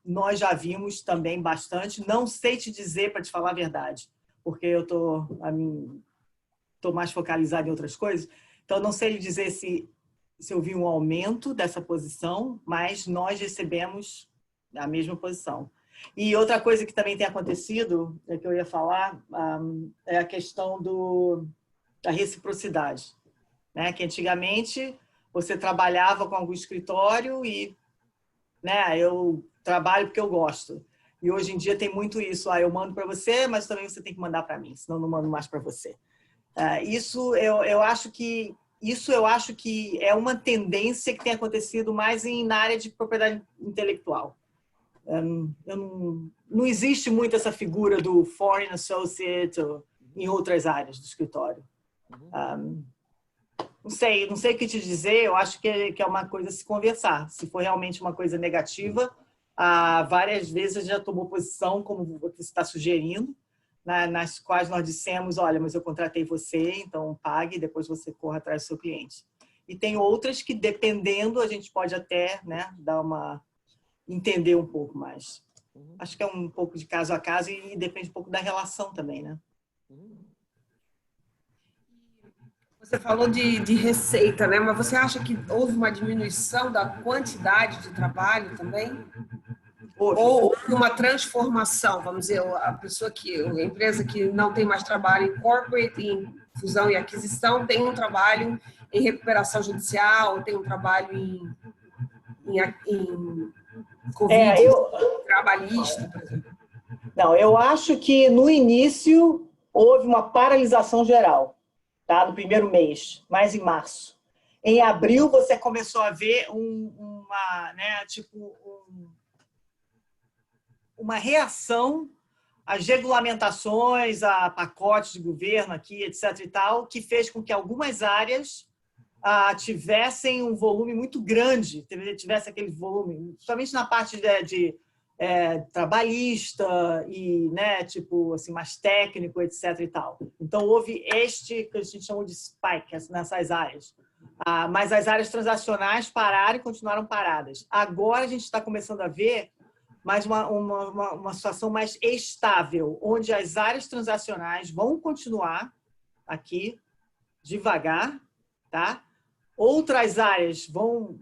nós já vimos também bastante. Não sei te dizer, para te falar a verdade, porque eu estou mais focalizada em outras coisas. Então, não sei lhe dizer se eu vi um aumento dessa posição, mas nós recebemos a mesma posição. E outra coisa que também tem acontecido, que eu ia falar, é a questão da reciprocidade, né? Que antigamente você trabalhava com algum escritório e, né, eu trabalho porque eu gosto. E hoje em dia tem muito isso. Eu mando para você, mas também você tem que mandar para mim, senão eu não mando mais para você. Eu acho que é uma tendência que tem acontecido mais na área de propriedade intelectual. Não existe muito essa figura do foreign associate em outras áreas do escritório. Não sei o que te dizer. Eu acho que é uma coisa a se conversar. Se for realmente uma coisa negativa, Várias vezes a gente já tomou posição, como você está sugerindo, nas quais nós dissemos, olha, mas eu contratei você, então pague, depois você corra atrás do seu cliente. E tem outras que, dependendo, a gente pode até, né, entender um pouco mais. Acho que é um pouco de caso a caso e depende um pouco da relação também, né? Você falou de receita, né? Mas você acha que houve uma diminuição da quantidade de trabalho também? Ou houve uma transformação, vamos dizer, a empresa que não tem mais trabalho em corporate, em fusão e aquisição, tem um trabalho em recuperação judicial, tem um trabalho em Covid trabalhista, por exemplo? Não, eu acho que no início houve uma paralisação geral, tá? No primeiro mês, mais em março. Em abril você começou a ver uma reação às regulamentações, a pacotes de governo aqui, etc. e tal, que fez com que algumas áreas tivessem um volume muito grande, tivesse aquele volume, principalmente na parte de trabalhista e, né, tipo, assim, mais técnico, etc. e tal. Então, houve que a gente chamou de spike nessas áreas. Mas as áreas transacionais pararam e continuaram paradas. Agora a gente está começando a ver mais uma situação mais estável, onde as áreas transacionais vão continuar aqui devagar, tá? Outras áreas vão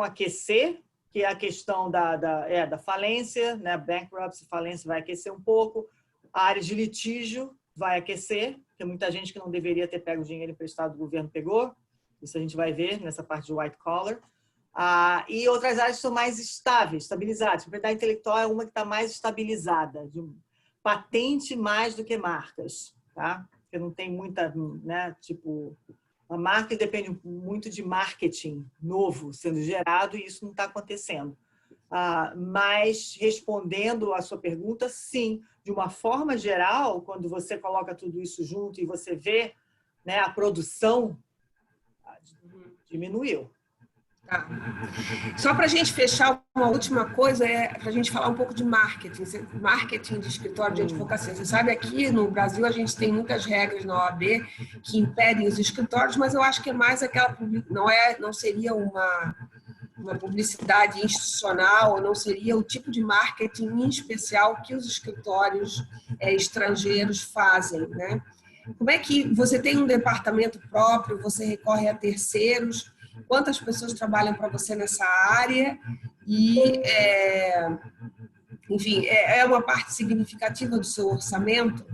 aquecer, que é a questão da falência, né? Bankruptcy, falência vai aquecer um pouco. A área de litígio vai aquecer, porque muita gente que não deveria ter pego dinheiro emprestado do governo pegou. Isso a gente vai ver nessa parte de white collar. E outras áreas são mais estáveis, estabilizadas. A propriedade intelectual é uma que está mais estabilizada, de patente mais do que marcas, tá? Porque não tem muita, né? Tipo, a marca depende muito de marketing novo sendo gerado e isso não está acontecendo. Mas respondendo à sua pergunta, sim, de uma forma geral, quando você coloca tudo isso junto e você vê, né, a produção diminuiu. Tá. Só para a gente fechar, uma última coisa para a gente falar um pouco de marketing de escritório de advocacia. Você sabe, aqui no Brasil a gente tem muitas regras na OAB que impedem os escritórios, mas eu acho que é mais aquela, não seria uma publicidade institucional, não seria o tipo de marketing em especial que os escritórios estrangeiros fazem, né? Como é que você tem um departamento próprio, você recorre a terceiros? Quantas pessoas trabalham para você nessa área? E, enfim, é uma parte significativa do seu orçamento?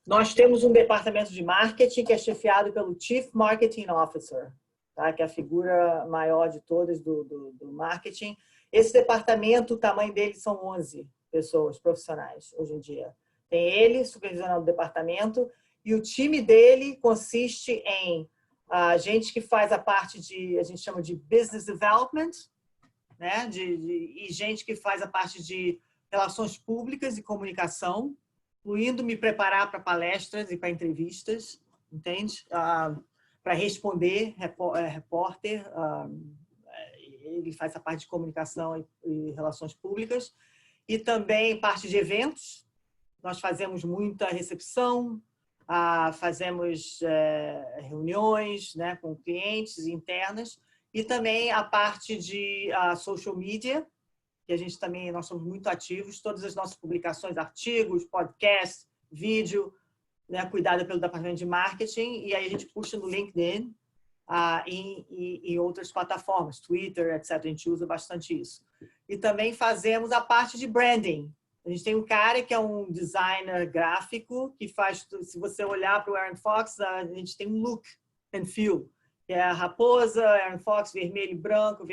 Nós temos um departamento de marketing que é chefiado pelo Chief Marketing Officer, tá? Que é a figura maior de todas do marketing. Esse departamento, o tamanho dele são 11 pessoas profissionais hoje em dia. Tem ele supervisionando o departamento e o time dele consiste em gente que faz a parte a gente chama de business development, né? E gente que faz a parte de relações públicas e comunicação, incluindo me preparar para palestras e para entrevistas, entende? Para responder, repórter, ele faz a parte de comunicação e relações públicas, e também parte de eventos. Nós fazemos muita recepção, fazemos reuniões, né, com clientes internas, e também a parte de social media, que a gente também, nós somos muito ativos, todas as nossas publicações, artigos, podcasts, vídeo, né, cuidado pelo departamento de marketing, e aí a gente puxa no LinkedIn e outras plataformas, Twitter, etc. A gente usa bastante isso. E também fazemos a parte de branding. A gente tem um cara que é um designer gráfico que faz, se você olhar para o Aaron Fox, a gente tem um look and feel, que é a raposa, Aaron Fox, vermelho e branco,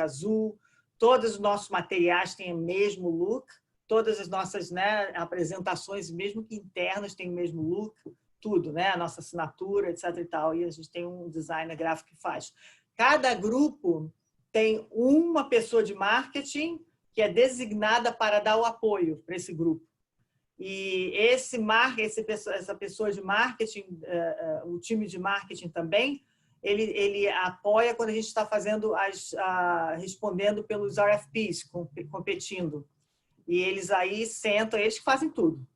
azul. Todos os nossos materiais têm o mesmo look, todas as nossas, né, apresentações, mesmo que internas, têm o mesmo look, tudo, né, a nossa assinatura, etc. e tal. E a gente tem um designer gráfico que faz. Cada grupo tem uma pessoa de marketing que é designada para dar o apoio para esse grupo. E essa pessoa de marketing, o time de marketing também, ele apoia quando a gente está fazendo respondendo pelos RFPs, competindo. E eles aí sentam, eles que fazem tudo.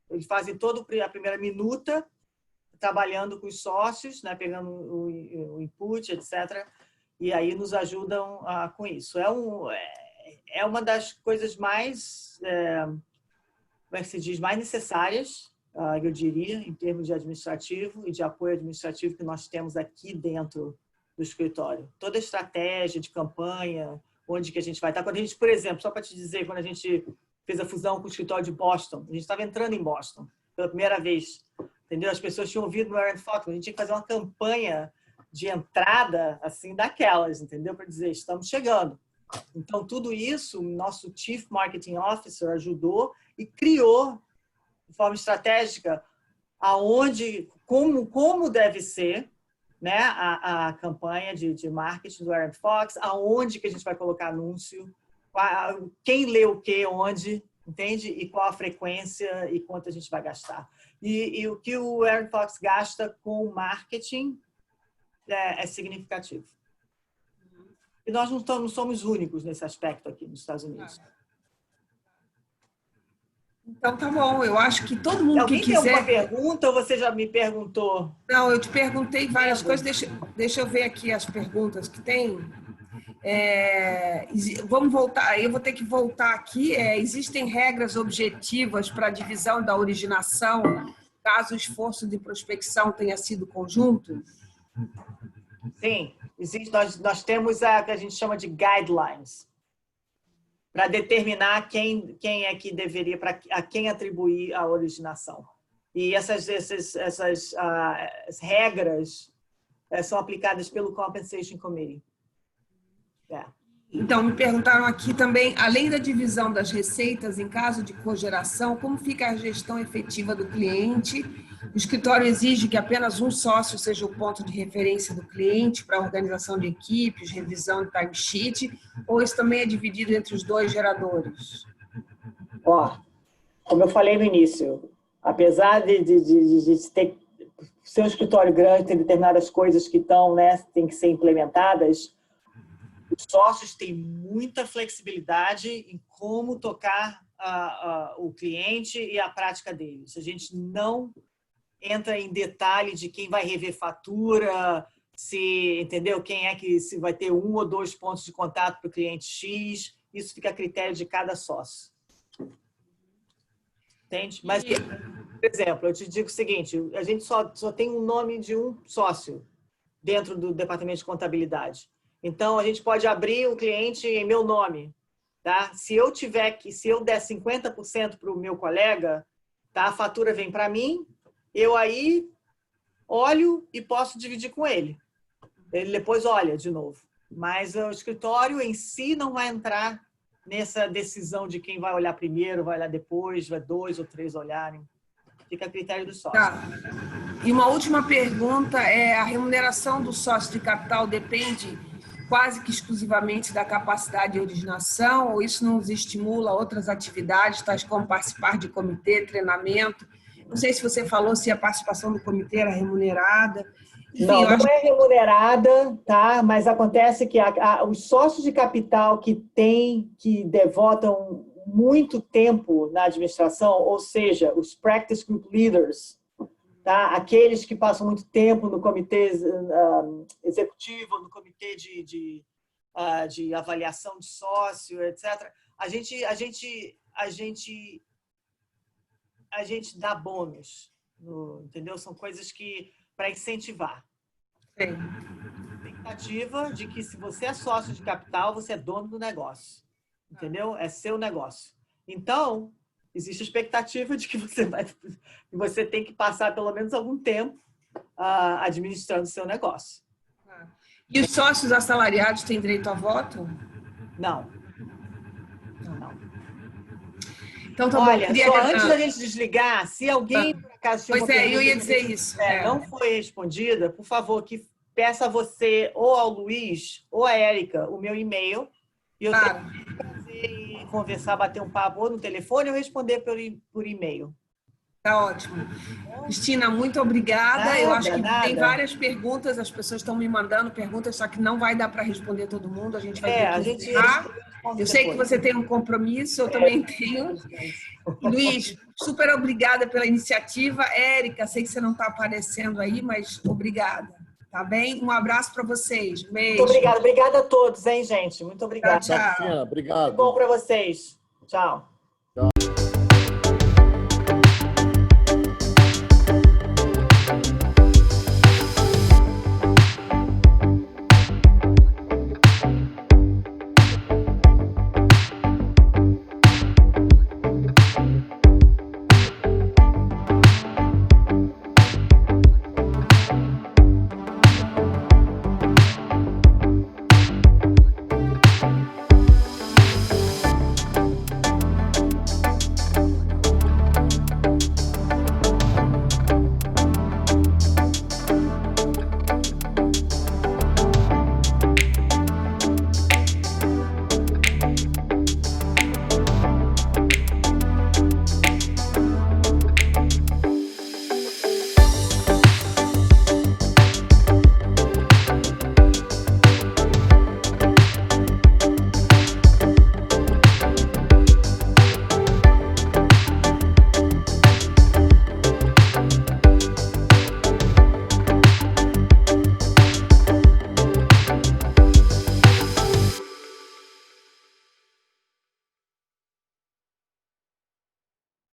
Eles fazem toda a primeira minuta, trabalhando com os sócios, né, pegando o input, etc. E aí nos ajudam com isso. É uma das coisas mais, como é que se diz, mais necessárias, eu diria, em termos de administrativo e de apoio administrativo que nós temos aqui dentro do escritório. Toda a estratégia de campanha, onde que a gente vai estar. Quando a gente, por exemplo, só para te dizer, quando a gente fez a fusão com o escritório de Boston, a gente estava entrando em Boston pela primeira vez, entendeu? As pessoas tinham ouvido no Aaron Fox, a gente tinha que fazer uma campanha de entrada, assim, daquelas, entendeu? Para dizer, estamos chegando. Então, tudo isso, o nosso Chief Marketing Officer ajudou e criou, de forma estratégica, como deve ser, né, a campanha de marketing do Aaron Fox, aonde que a gente vai colocar anúncio, quem lê o que, onde, entende? E qual a frequência e quanto a gente vai gastar. E o que o Aaron Fox gasta com marketing é significativo. E nós não somos únicos nesse aspecto aqui nos Estados Unidos. Então, tá bom. Eu acho que todo mundo Alguém que quiser... tem alguma pergunta ou você já me perguntou? Não, eu te perguntei várias coisas. Deixa eu ver aqui as perguntas que tem. Vamos voltar. Eu vou ter que voltar aqui. Existem regras objetivas para a divisão da originação, caso o esforço de prospecção tenha sido conjunto? Sim, existe. Nós temos a que a gente chama de guidelines para determinar quem é que deveria, a quem atribuir a originação. E essas regras são aplicadas pelo Compensation Committee. Então, me perguntaram aqui também, além da divisão das receitas em caso de cogeração, como fica a gestão efetiva do cliente? O escritório exige que apenas um sócio seja o ponto de referência do cliente para a organização de equipes, revisão de timesheet, ou isso também é dividido entre os dois geradores? Como eu falei no início, apesar de ter ser um escritório grande, tem determinadas coisas que têm que ser implementadas, os sócios têm muita flexibilidade em como tocar o cliente e a prática deles. A gente não entra em detalhe de quem vai rever fatura, entendeu? Quem é que se vai ter 1 ou 2 pontos de contato para o cliente X. Isso fica a critério de cada sócio. Entende? Mas, por exemplo, eu te digo o seguinte, a gente só tem um nome de um sócio dentro do departamento de contabilidade. Então, a gente pode abrir o cliente em meu nome, tá? Se eu der 50% para o meu colega, tá? A fatura vem para mim, eu aí olho e posso dividir com ele. Ele depois olha de novo. Mas o escritório em si não vai entrar nessa decisão de quem vai olhar primeiro, vai olhar depois, vai 2 ou 3 olharem. Fica a critério do sócio. Tá. E uma última pergunta a remuneração do sócio de capital depende quase que exclusivamente da capacidade de originação, ou isso não estimula outras atividades, tais como participar de comitê, treinamento? Não sei se você falou se a participação do comitê era remunerada. Enfim, não é remunerada, tá? Mas acontece que os sócios de capital que devotam muito tempo na administração, ou seja, os practice group leaders, tá? Aqueles que passam muito tempo no comitê executivo, no comitê de avaliação de sócio, etc. A gente dá bônus, entendeu? São coisas que para incentivar. Sim. Expectativa de que se você é sócio de capital, você é dono do negócio, entendeu? É seu negócio. Então, existe a expectativa de que você tem que passar pelo menos algum tempo administrando o seu negócio. E os sócios assalariados têm direito a voto? Não. Então, tá olha, bom. Só antes da gente desligar, se alguém, por acaso, tinha uma eu ia dizer isso. Não foi respondida, por favor, que peça a você, ou ao Luiz, ou à Érica, o meu e-mail, e eu tenho que fazer conversar, bater um papo ou no telefone ou responder por e-mail. Tá ótimo. Cristina, muito obrigada. Eu acho que Nada. tem várias perguntas, as pessoas estão me mandando perguntas, só que não vai dar para responder todo mundo, a gente vai ter que encerrar. Eu sei que você tem um compromisso, eu também tenho. Luiz, super obrigada pela iniciativa. Érica, sei que você não está aparecendo aí, mas obrigada. Tá bem? Um abraço para vocês. Um beijo. Muito obrigada. Obrigada a todos, hein, gente? Muito obrigada. Tchau, tchau. Cristina, obrigado. Tudo bom para vocês. Tchau. Tchau.